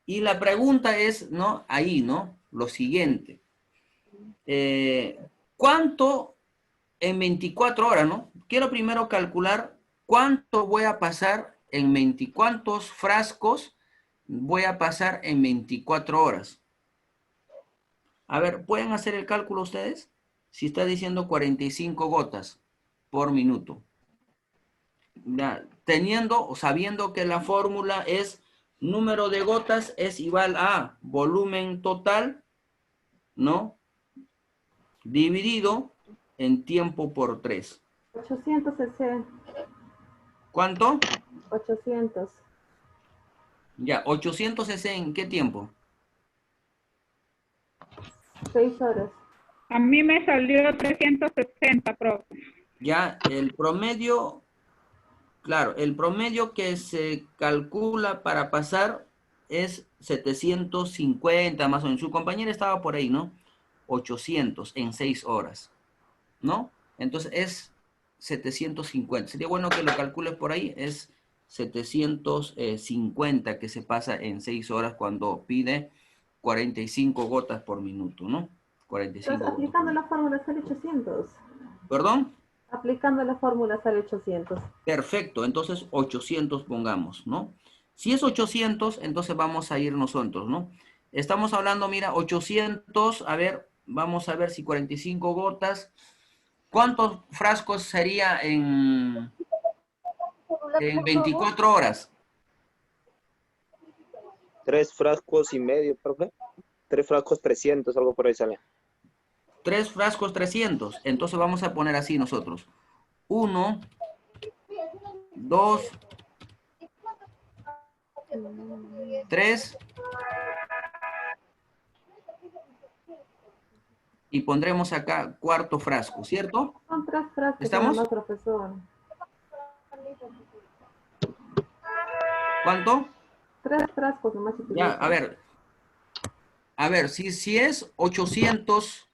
Y la pregunta es, ¿no? Ahí, ¿no? Lo siguiente. ¿Cuánto en 24 horas, ¿no? Quiero primero calcular cuánto voy a pasar en 20, cuántos frascos voy a pasar en 24 horas. A ver, ¿pueden hacer el cálculo ustedes? Si está diciendo 45 gotas por minuto. Ya, teniendo o sabiendo que la fórmula es número de gotas es igual a volumen total, ¿no? Dividido en tiempo por 3. 800 cc. ¿Cuánto? 800. Ya, 800 cc ¿en qué tiempo? 6 horas. A mí me salió 360, profe. Ya, el promedio, claro, el promedio que se calcula para pasar es 750 más o menos. Su compañera estaba por ahí, ¿no? 800 en 6 horas, ¿no? Entonces es 750. Sería bueno que lo calcules por ahí. Es 750 que se pasa en 6 horas cuando pide 45 gotas por minuto, ¿no? 45 Entonces, aplicando la fórmula sale 800. ¿Perdón? Aplicando la fórmula sale 800. Perfecto, entonces 800 pongamos, ¿no? Si es 800, entonces vamos a ir nosotros, ¿no? Estamos hablando, mira, 800, a ver, vamos a ver si 45 gotas. ¿Cuántos frascos sería en 24 horas? 3 frascos y medio, profe. 3 frascos 300, algo por ahí sale. 3 frascos 300. Entonces vamos a poner así nosotros. 1, 2, 3. Y pondremos acá cuarto frasco, ¿cierto? Son 3 frascos. ¿Estamos? No, profesor. ¿Cuánto? 3 frascos nomás. Ya, a ver. A ver, si es 800,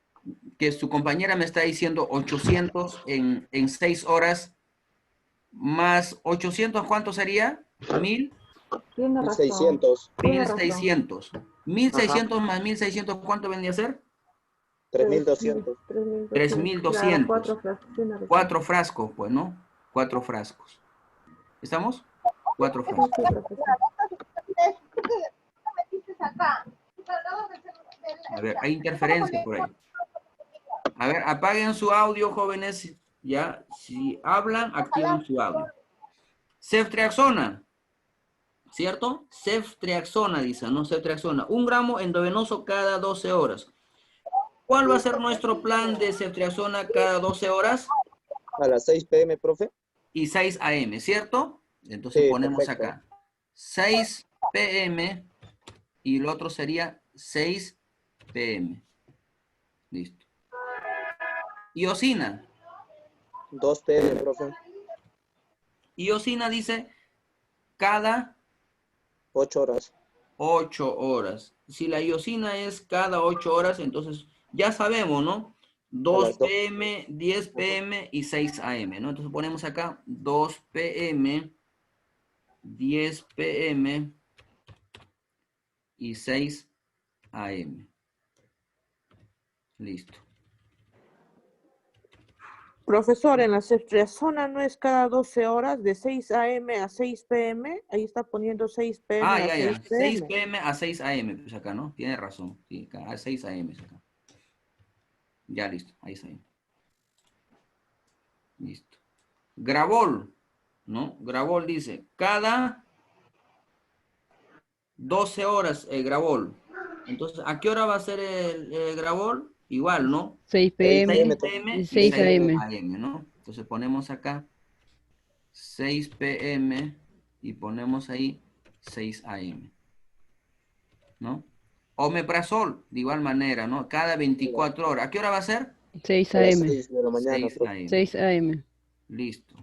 que su compañera me está diciendo 800 en 6 horas, más 800, ¿cuánto sería? 1000. 1600. 1600. 1600 más 1600, ¿cuánto vendría a ser? 3200. 3200. 4 frascos, pues, ¿no? 4 frascos. ¿Estamos? 4 frascos. A ver, hay interferencia por ahí. A ver, apaguen su audio, jóvenes. Ya, si hablan, activen su audio. Ceftriaxona, ¿cierto? Ceftriaxona, dice, ¿no? Ceftriaxona. 1 gramo endovenoso cada 12 horas. ¿Cuál va a ser nuestro plan de ceftriaxona cada 12 horas? A las 6 p.m., profe. Y 6 a.m., ¿cierto? Entonces Sí, ponemos perfecto. acá 6 p.m. y el otro sería 6 p.m. Listo. Iosina. 2 PM, profe. Y Osina dice cada 8 horas. 8 horas. Si la iosina es cada 8 horas, entonces ya sabemos, ¿no? 2 PM, 10 PM y 6 AM, ¿no? Entonces ponemos acá 2 PM, 10 PM y 6 AM. Listo. Profesor, en la ceftriaxona no es cada 12 horas, de 6 AM a 6 PM, ahí está poniendo 6 PM Ah, a ya, 6 ya. PM. 6 PM a 6 AM, pues acá, ¿no? Tiene razón. Sí, acá, a 6 AM es acá. Ya, listo. Ahí está. Listo. Gravol, ¿no? Gravol dice, cada 12 horas el Gravol. Entonces, ¿a qué hora va a ser el Gravol? Igual, ¿no? 6 PM 6 PM y y 6 6 AM. AM, ¿no? Entonces ponemos acá 6 PM y ponemos ahí 6 AM, ¿no? Omeprazol, de igual manera, ¿no? Cada 24 horas. ¿A qué hora va a ser? 6 A las AM. 6 de la mañana, 6 profe. AM. 6 AM. Listo,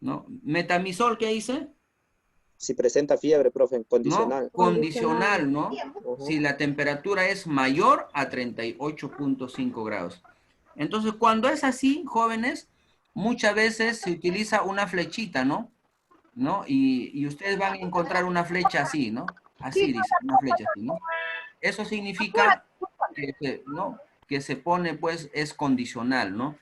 ¿no? Metamisol, ¿qué dice? Si presenta fiebre, profe, ¿No? condicional. Condicional, ¿no? Si la temperatura es mayor a 38.5 grados. Entonces, cuando es así, jóvenes, muchas veces se utiliza una flechita, ¿no? ¿No? Y ustedes van a encontrar una flecha así, ¿no? Así dice, una flecha así, ¿no? Eso significa que, ¿no? Que se pone, pues, es condicional, ¿no?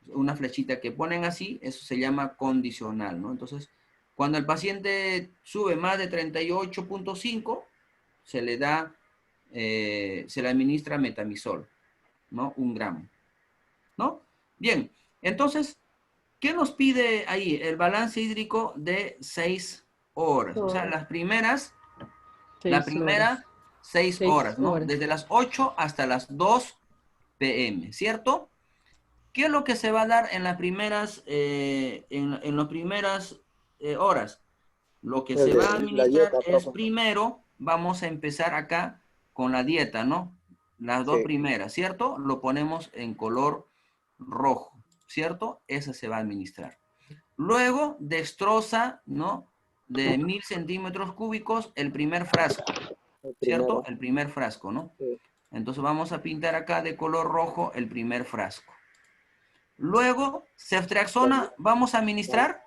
Una flechita que ponen así, eso se llama condicional, ¿no? Entonces, cuando el paciente sube más de 38.5, se le da, se le administra metamisol, ¿no? 1 gramo, ¿no? Bien, entonces, ¿qué nos pide ahí? El balance hídrico de 6 horas. O sea, las primeras, la 6 primera, horas. 6 6 horas, ¿no? horas. Desde las 8 hasta las 2 PM, ¿cierto? ¿Qué es lo que se va a dar en las primeras, en las primeras horas? Lo que se va a La administrar dieta, es profe. primero, vamos a empezar acá con la dieta, ¿no? Las dos Sí. primeras, ¿cierto? Lo ponemos en color rojo, ¿cierto? Esa se va a administrar. Luego, dextrosa, ¿no? De 1000 centímetros cúbicos, el primer frasco, El ¿cierto? primero. El primer frasco, ¿no? Sí. Entonces vamos a pintar acá de color rojo el primer frasco. Luego, ceftriaxona, ¿vamos a administrar?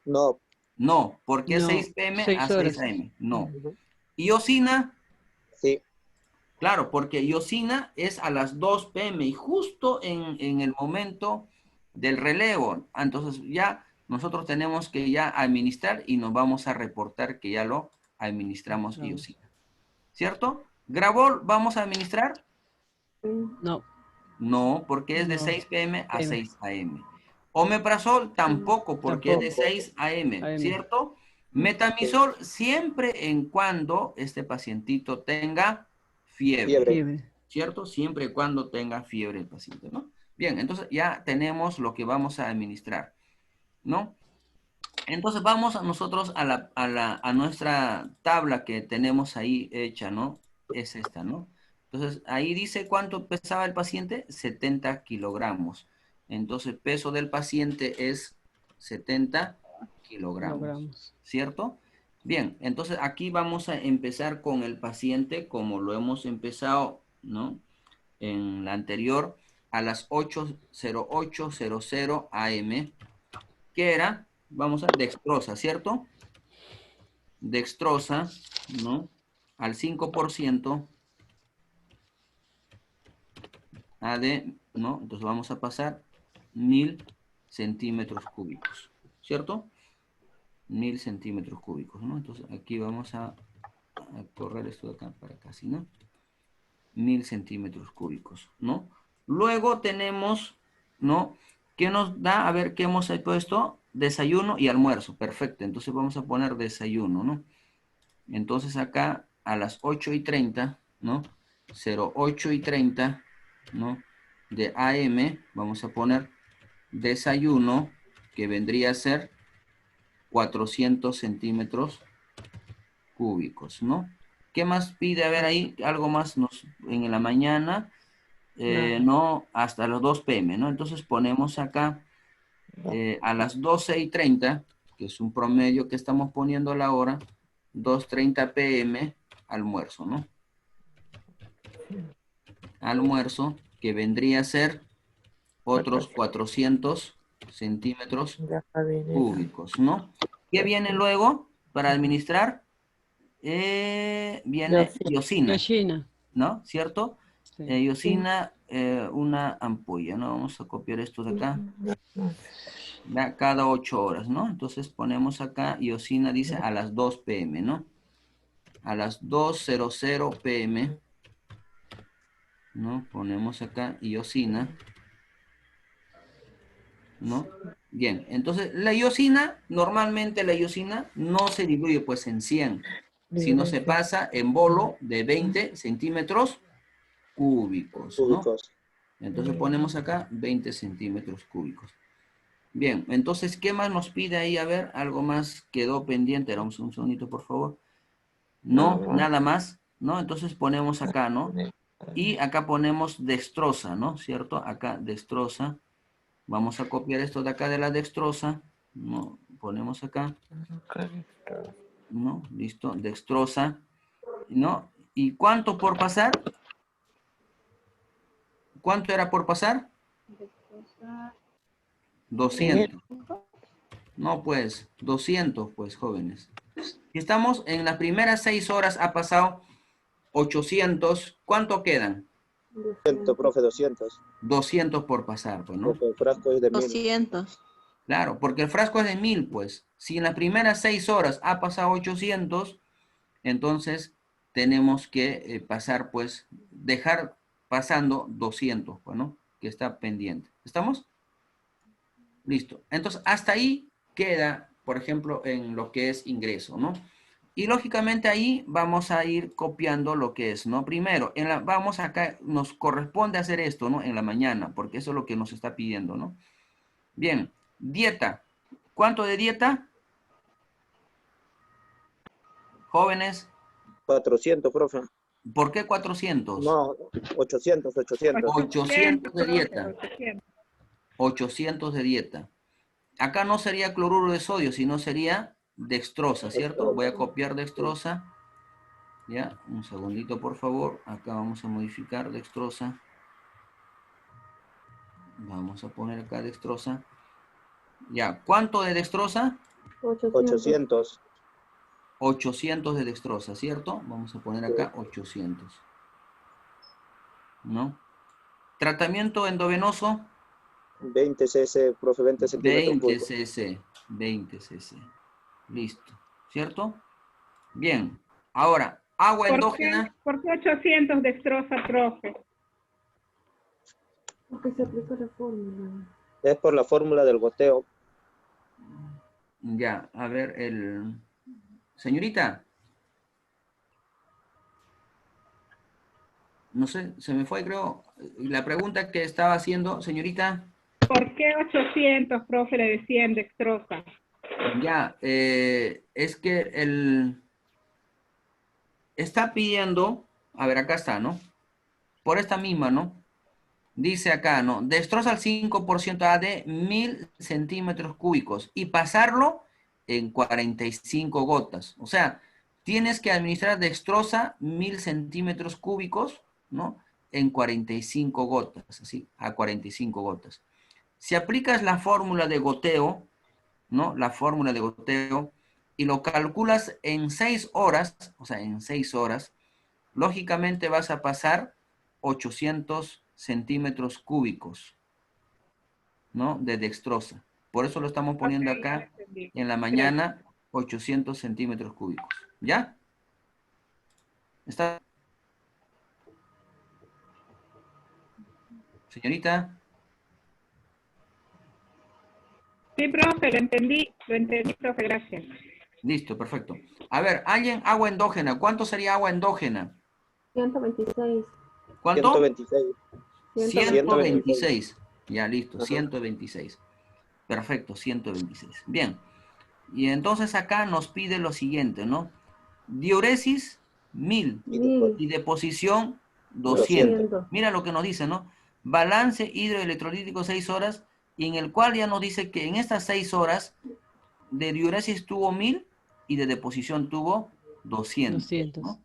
No. No, porque es No, 6 PM 6 a 6 horas. AM. No. Ujú. Iosina, Sí. claro, porque iosina es a las 2 PM y justo en el momento del relevo. Entonces ya nosotros tenemos que ya administrar y nos vamos a reportar que ya lo administramos iosina. ¿Cierto? Gravol, ¿vamos a administrar? No. No, porque es de No. 6 PM a PM. 6 AM. Omeprazol tampoco, porque es de Tampoco. 6 AM, AM. ¿cierto? Metamisol siempre en cuando este pacientito tenga fiebre, Fiebre. ¿cierto? Siempre y cuando tenga fiebre el paciente, ¿no? Bien, entonces ya tenemos lo que vamos a administrar, ¿no? Entonces vamos a nosotros a nuestra tabla que tenemos ahí hecha, ¿no? Es esta, ¿no? Entonces ahí dice cuánto pesaba el paciente, 70 kilogramos. Entonces peso del paciente es 70 kilogramos, ¿cierto? Bien, entonces aquí vamos a empezar con el paciente como lo hemos empezado, ¿no? En la anterior a las 8:08:00 AM, que era, vamos a dextrosa, ¿cierto? Dextrosa, ¿no? Al 5% AD, ¿no? Entonces vamos a pasar 1000 centímetros cúbicos, ¿cierto? 1000 centímetros cúbicos, ¿no? Entonces aquí vamos a correr esto de acá para acá, ¿sí, no? 1000 centímetros cúbicos, ¿no? Luego tenemos, ¿no? ¿Qué nos da? A ver, ¿qué hemos puesto? Desayuno y almuerzo, perfecto. Entonces vamos a poner desayuno, ¿no? Entonces acá a las 8:30, ¿no? 08:30, ¿no? De AM, vamos a poner desayuno, que vendría a ser 400 centímetros cúbicos, ¿no? ¿Qué más pide? A ver ahí, algo más en la mañana. no, hasta las 2 p.m., ¿no? Entonces ponemos acá a las 12:30, que es un promedio que estamos poniendo la hora, 2:30 p.m. almuerzo, ¿no? Almuerzo, que vendría a ser otros 400 centímetros cúbicos, ¿no? ¿Qué viene luego para administrar? Viene iosina, ¿no? ¿Cierto? Iosina, una ampolla, ¿no? Vamos a copiar esto de acá. Ya, cada 8 horas, ¿no? Entonces ponemos acá, iosina dice a las 2 p.m., ¿no? A las 2:00 p.m., ¿no? Ponemos acá iosina, ¿no? Bien, entonces la iosina, normalmente la iosina no se diluye pues en 100, sino se pasa en bolo de 20 centímetros cúbicos, ¿no? Entonces ponemos acá 20 centímetros cúbicos. Bien, entonces, ¿qué más nos pide ahí? A ver, algo más quedó pendiente. Era un segundito, por favor. No, nada más, ¿no? Entonces ponemos acá, ¿no? Y acá ponemos dextrosa, ¿no? ¿Cierto? Acá dextrosa. Vamos a copiar esto de acá de la dextrosa, ¿no? Ponemos acá, ¿no? Listo, dextrosa, ¿no? ¿Y cuánto por pasar? ¿Cuánto era por pasar? 200. No, pues, 200, pues, jóvenes. Si estamos en las primeras 6 horas, ha pasado 800. ¿Cuánto quedan? 200, profe, 200. 200 por pasar, pues, ¿no? Porque el frasco es de 1000. 200. Claro, porque el frasco es de 1000, pues. Si en las primeras 6 horas ha pasado 800, entonces tenemos que pasar, pues, dejar pasando 200, pues, ¿no? Que está pendiente. ¿Estamos? Listo. Entonces, hasta ahí queda, por ejemplo, en lo que es ingreso, ¿no? Y lógicamente ahí vamos a ir copiando lo que es, ¿no? Primero, vamos acá, nos corresponde hacer esto, ¿no? En la mañana, porque eso es lo que nos está pidiendo, ¿no? Bien, dieta. ¿Cuánto de dieta? Jóvenes. 400, profe. ¿Por qué 400? No, 800. 800 de dieta. 800 de dieta. Acá no sería cloruro de sodio, sino sería dextrosa, ¿cierto? Voy a copiar dextrosa. Ya, un segundito, por favor. Acá vamos a modificar dextrosa. Vamos a poner acá dextrosa. Ya, ¿cuánto de dextrosa? 800. 800 de dextrosa, ¿cierto? Vamos a poner acá 800. ¿No? Tratamiento endovenoso. 20 cc, profe, 20 centímetros. 20 cc. 20 cc. Listo. ¿Cierto? Bien. Ahora, agua endógena. ¿Por qué 800 dextrosa, profe? Porque se aplica la fórmula. Es por la fórmula del goteo. Ya, a ver, señorita. No sé, se me fue, creo, la pregunta que estaba haciendo, señorita. ¿Por qué 800, profe, le decían dextrosa? Ya, es que está pidiendo, a ver, acá está, ¿no? Por esta misma, ¿no? Dice acá, ¿no? Dextrosa al 5% de 1000 centímetros cúbicos y pasarlo en 45 gotas. O sea, tienes que administrar dextrosa 1000 centímetros cúbicos, ¿no? En 45 gotas, así, a 45 gotas. Si aplicas la fórmula de goteo, ¿no? La fórmula de goteo, y lo calculas en 6 horas, o sea, en 6 horas, lógicamente vas a pasar 800 centímetros cúbicos, ¿no? De dextrosa. Por eso lo estamos poniendo acá en la mañana, 800 centímetros cúbicos. ¿Ya? ¿Está? Señorita. Sí, profe, lo entendí, profe, gracias. Listo, perfecto. A ver, alguien, agua endógena. ¿Cuánto sería agua endógena? 126. ¿Cuánto? 126. 126. Ya, listo, 126. Perfecto, 126. Bien. Y entonces acá nos pide lo siguiente, ¿no? Diuresis, 1000. Y deposición, 200. Mira lo que nos dice, ¿no? Balance hidroelectrolítico 6 horas, y en el cual ya nos dice que en estas 6 horas de diuresis tuvo 1000 y de deposición tuvo 200. ¿no?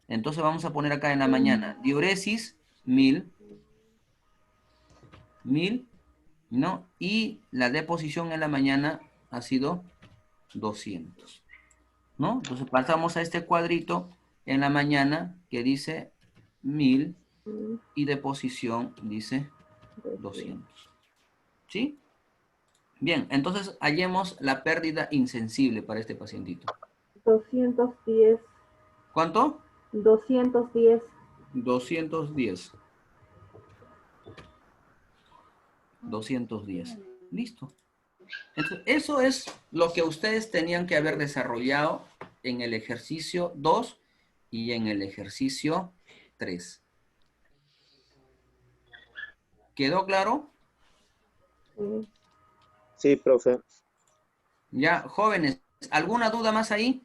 Entonces vamos a poner acá en la mañana, diuresis 1000, ¿no? Y la deposición en la mañana ha sido 200, ¿no? Entonces pasamos a este cuadrito en la mañana que dice 1000 y deposición dice 200. ¿Sí? Bien, entonces hallemos la pérdida insensible para este pacientito. 210. ¿Cuánto? 210. 210. 210. Listo. Entonces, eso es lo que ustedes tenían que haber desarrollado en el ejercicio 2 y en el ejercicio 3. ¿Quedó claro? Sí, profe. Ya, jóvenes, ¿alguna duda más ahí?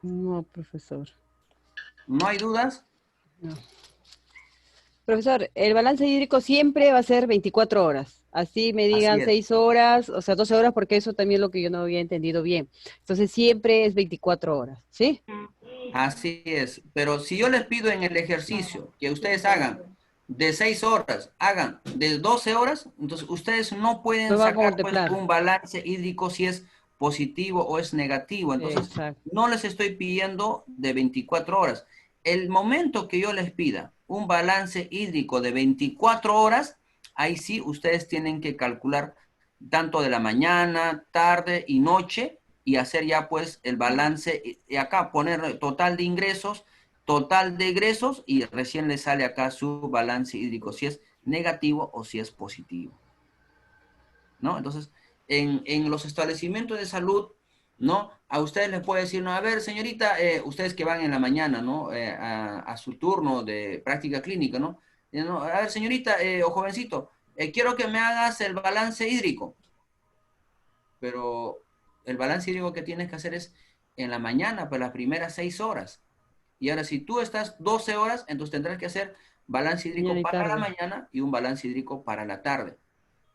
No, profesor. ¿No hay dudas? No. Profesor, el balance hídrico siempre va a ser 24 horas. Así me digan 6 horas, o sea, 12 horas, porque eso también es lo que yo no había entendido bien. Entonces siempre es 24 horas, ¿sí? Así es. Pero si yo les pido en el ejercicio que ustedes hagan de 6 horas, hagan de 12 horas, entonces ustedes no pueden No va a sacar pues, contemplar. un balance hídrico si es positivo o es negativo. Entonces, no les estoy pidiendo de 24 horas. El momento que yo les pida un balance hídrico de 24 horas, ahí sí ustedes tienen que calcular tanto de la mañana, tarde y noche y hacer ya pues el balance y acá poner total de ingresos, total de egresos y recién le sale acá su balance hídrico, si es negativo o si es positivo. ¿No? Entonces, en los establecimientos de salud, ¿no? A ustedes les puede decir, no, a ver, señorita, ustedes que van en la mañana, ¿no? A su turno de práctica clínica, ¿no? No, a ver, señorita o jovencito, quiero que me hagas el balance hídrico. Pero el balance hídrico que tienes que hacer es en la mañana, pues las primeras 6 horas. Y ahora, si tú estás 12 horas, entonces tendrás que hacer balance hídrico para la mañana y un balance hídrico para la tarde.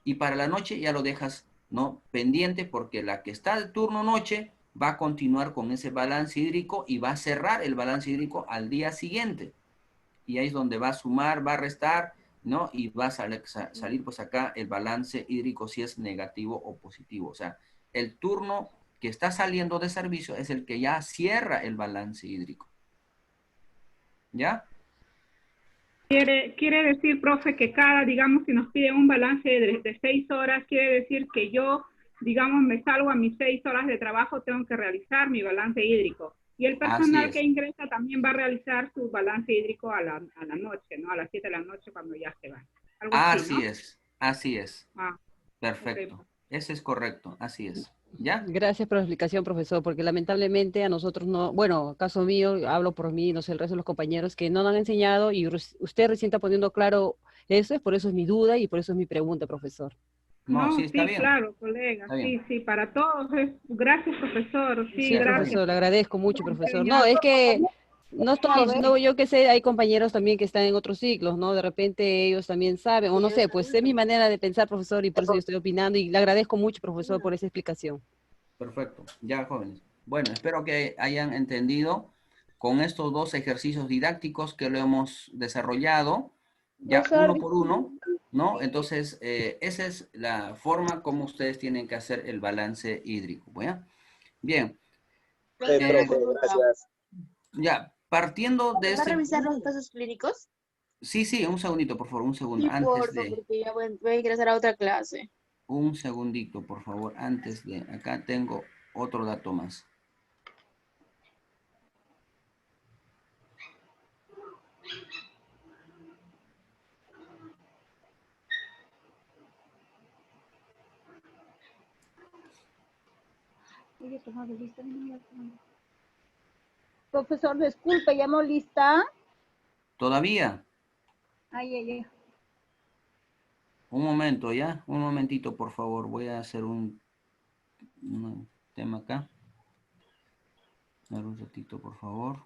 Y para la noche ya lo dejas, ¿no? Pendiente, porque la que está de turno noche va a continuar con ese balance hídrico y va a cerrar el balance hídrico al día siguiente. Y ahí es donde va a sumar, va a restar, ¿no? Y va a salir pues acá el balance hídrico si es negativo o positivo. O sea, el turno que está saliendo de servicio es el que ya cierra el balance hídrico. ¿Ya? Quiere decir, profe, que cada, digamos, si nos piden un balance de 6 horas, quiere decir que yo, digamos, me salgo a mis 6 horas de trabajo, tengo que realizar mi balance hídrico. Y el personal que ingresa también va a realizar su balance hídrico a la noche, ¿no? A las 7 de la noche cuando ya se va. Algo así, ¿no? Así es. Ah, perfecto. Okay. Ese es correcto, así es. ¿Ya? Gracias por la explicación, profesor, porque lamentablemente a nosotros no, bueno, caso mío, hablo por mí, no sé, el resto de los compañeros que no nos han enseñado y usted recién está poniendo claro eso, por eso es mi duda y por eso es mi pregunta, profesor. No, sí, está bien. Claro, colega, sí, para todos. Gracias, profesor. Sí, gracias. Profesor, le agradezco mucho, profesor. No, es que no estoy diciendo yo que sé, hay compañeros también que están en otros ciclos, ¿no? De repente ellos también saben, o no sé, pues es mi manera de pensar, profesor, y por eso yo estoy opinando, y le agradezco mucho, profesor, por esa explicación. Perfecto, ya jóvenes. Bueno, espero que hayan entendido con estos 2 ejercicios didácticos que lo hemos desarrollado, ya uno por uno, ¿no? Entonces, esa es la forma como ustedes tienen que hacer el balance hídrico, ¿bueno? Bien. Profe, gracias. Ya, partiendo de ¿Va a revisar los casos clínicos? Sí, un segundito, por favor, un segundo. Sí, porfa, porque ya voy a ingresar a otra clase. Un segundito, por favor, antes de... Acá tengo otro dato más. Profesor, disculpe, ¿llamó lista? ¿Todavía? Ay. Un momento, ¿ya? Un momentito, por favor. Voy a hacer un tema acá. Dar un ratito, por favor.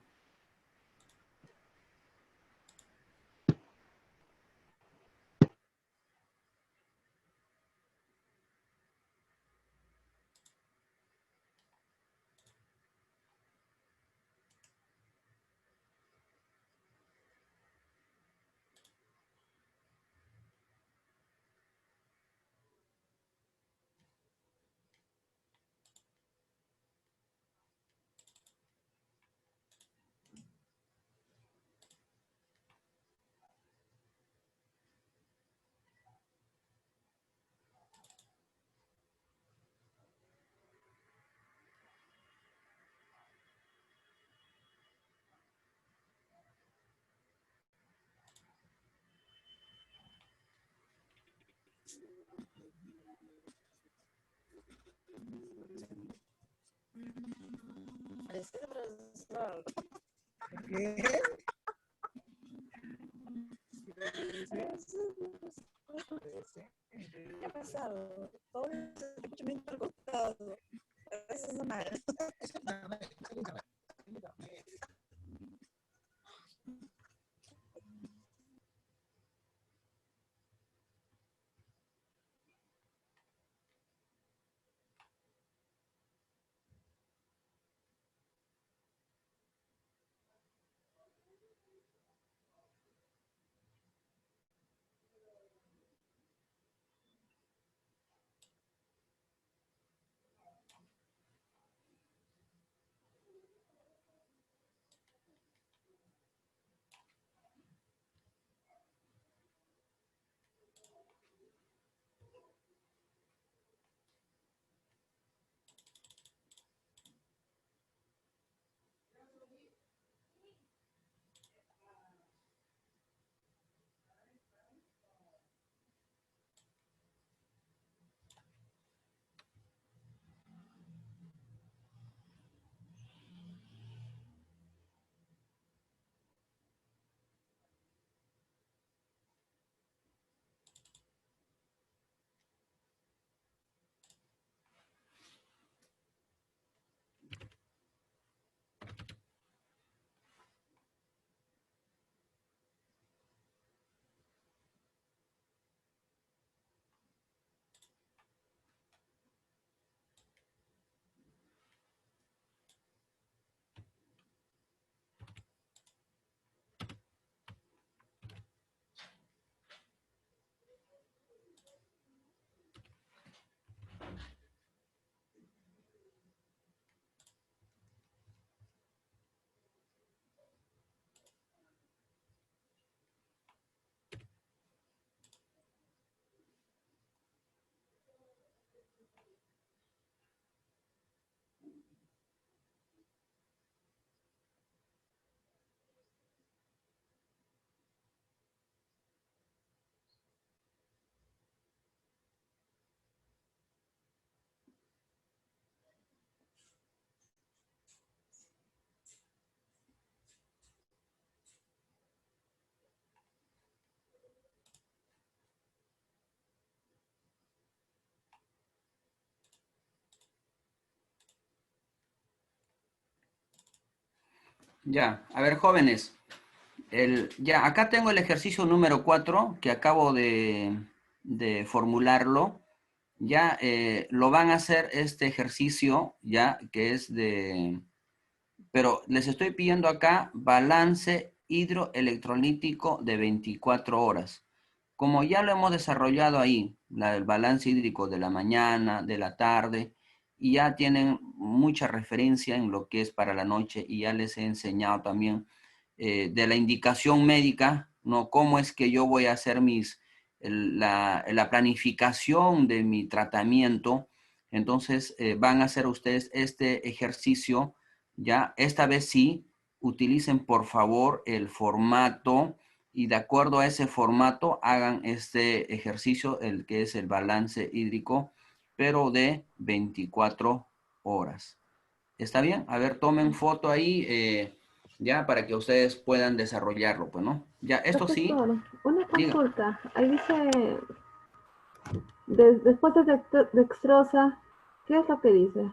¿Qué ha pasado? Todo se escucha bien al costado. A veces no mal. Ya, a ver, jóvenes. Ya, acá tengo el ejercicio número 4 que acabo de formularlo. Ya lo van a hacer este ejercicio, ya que es pero les estoy pidiendo acá balance hidroelectrolítico de 24 horas. Como ya lo hemos desarrollado ahí, el balance hídrico de la mañana, de la tarde, y ya tienen mucha referencia en lo que es para la noche, y ya les he enseñado también de la indicación médica, ¿no? Cómo es que yo voy a hacer la planificación de mi tratamiento. Entonces van a hacer ustedes este ejercicio, ya, esta vez sí, utilicen por favor el formato y de acuerdo a ese formato hagan este ejercicio, el que es el balance hídrico, pero de 24 horas. ¿Está bien? A ver, tomen foto ahí, ya, para que ustedes puedan desarrollarlo, pues, ¿no? Ya, esto sí. Profesor, una Diga. consulta. Ahí dice, después de dextrosa, ¿qué es lo que dice?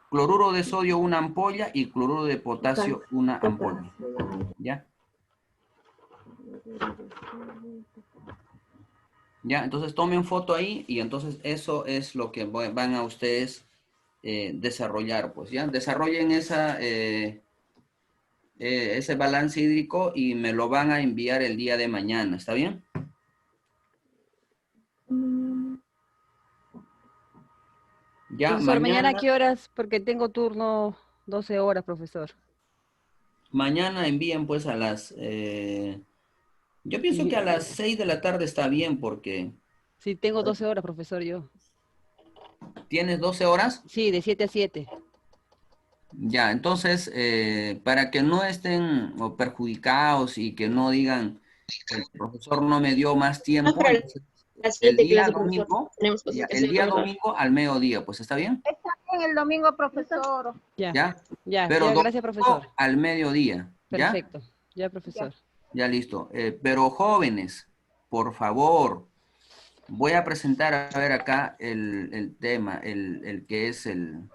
Cloruro de sodio, una ampolla, y cloruro de potasio, una ampolla. ¿Ya? Ya, entonces tomen foto ahí y entonces eso es lo que van a ustedes desarrollar, pues, ¿ya? Desarrollen ese balance hídrico y me lo van a enviar el día de mañana, ¿está bien? Ya, Profesor, mañana ¿a qué horas? Porque tengo turno 12 horas, profesor. Mañana envíen pues a las... yo pienso que a las 6 de la tarde está bien porque... Sí, tengo 12 horas, profesor, yo. ¿Tienes 12 horas? Sí, de 7 a 7. Ya, entonces, para que no estén perjudicados y que no digan, el profesor no me dio más tiempo, entonces, La el siguiente día clase, profesor. domingo, Tenemos ya, presentación. el día domingo al mediodía, pues ¿está bien? Está bien el domingo, profesor. ¿Ya? Ya, Pero ya, domingo gracias, profesor. al mediodía, ¿ya? Perfecto. Ya, profesor. Ya listo. Pero jóvenes, por favor, voy a presentar, a ver acá el tema, el que es el...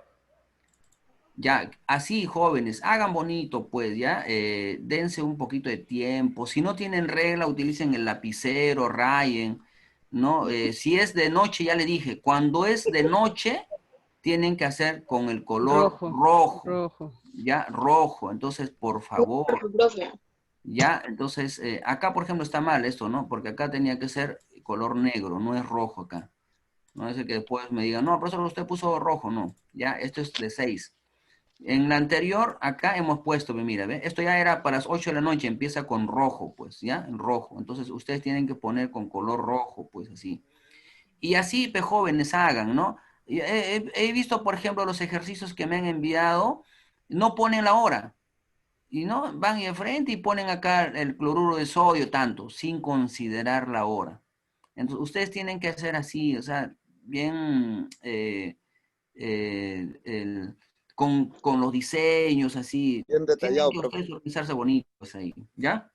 Ya, así jóvenes, hagan bonito, pues, ya, dense un poquito de tiempo. Si no tienen regla, utilicen el lapicero, rayen, ¿no? Si es de noche, ya le dije, cuando es de noche, tienen que hacer con el color rojo, ya, rojo. Entonces, por favor, ya, entonces, acá, por ejemplo, está mal esto, ¿no? Porque acá tenía que ser color negro, no es rojo acá. No es el que después me digan, no, profesor, usted puso rojo, no. Ya, esto es de 6. En la anterior, acá hemos puesto, mira, ¿ve? Esto ya era para las 8 de la noche, empieza con rojo, pues, ¿ya? En rojo. Entonces, ustedes tienen que poner con color rojo, pues, así. Y así, pues, jóvenes hagan, ¿no? He visto, por ejemplo, los ejercicios que me han enviado, no ponen la hora. Y no, van de frente y ponen acá el cloruro de sodio, tanto, sin considerar la hora. Entonces, ustedes tienen que hacer así, o sea, bien... con los diseños así. Bien detallado, Tienen que profe. ustedes organizarse bonitos ahí. ¿Ya?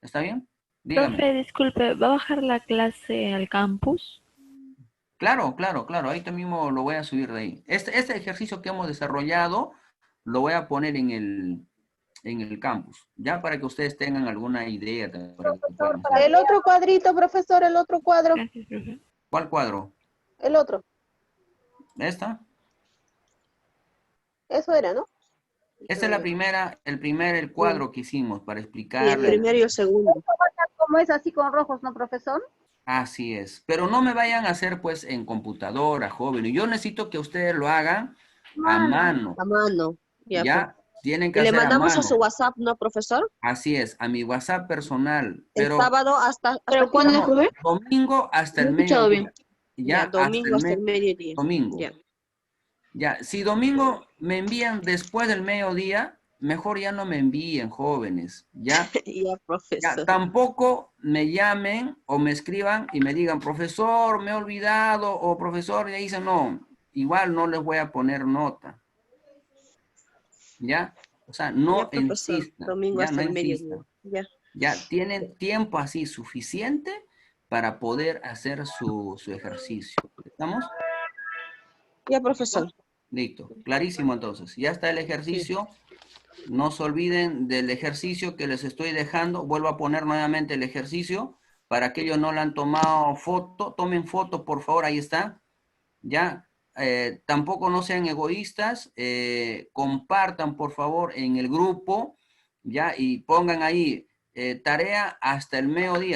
¿Está bien? Dígame. Profe, disculpe, ¿va a bajar la clase al campus? Claro, claro, claro. Ahí también lo voy a subir de ahí. Este ejercicio que hemos desarrollado lo voy a poner en el campus, ya para que ustedes tengan alguna idea. Para que puedan hacer. El otro cuadrito, profesor, el otro cuadro. ¿Cuál cuadro? El otro. ¿Esta? Eso era, ¿no? Esta es la primera, el cuadro que hicimos para explicarle. Y el primero y el segundo. ¿Cómo es así con rojos, no, profesor? Así es, pero no me vayan a hacer pues en computadora, joven. Yo necesito que ustedes lo hagan a mano. A mano. Ya, tienen que Y le hacer a mandamos mano. a su WhatsApp, ¿no, profesor? Así es, a mi WhatsApp personal. El Pero sábado hasta ¿Pero cuándo, profe? domingo hasta No el he escuchado mediodía. Ya, domingo hasta el mediodía. Domingo. Ya. Ya, si domingo me envían después del mediodía, mejor ya no me envíen, jóvenes. Ya. Ya, profesor. Ya, tampoco me llamen o me escriban y me digan, profesor, me he olvidado, o profesor, ya dicen, no, igual no les voy a poner nota. ¿Ya? O sea, no Ya, profesor. insistan. Domingo Ya, hasta no el mediodía. insistan. Ya. Ya tienen tiempo así suficiente para poder hacer su ejercicio. ¿Estamos? Ya, profesor. Listo. Clarísimo entonces. Ya está el ejercicio. No se olviden del ejercicio que les estoy dejando. Vuelvo a poner nuevamente el ejercicio. Para aquellos no le han tomado foto, tomen foto, por favor, ahí está. Ya. Tampoco no sean egoístas. Compartan, por favor, en el grupo. Ya. Y pongan ahí tarea hasta el mediodía.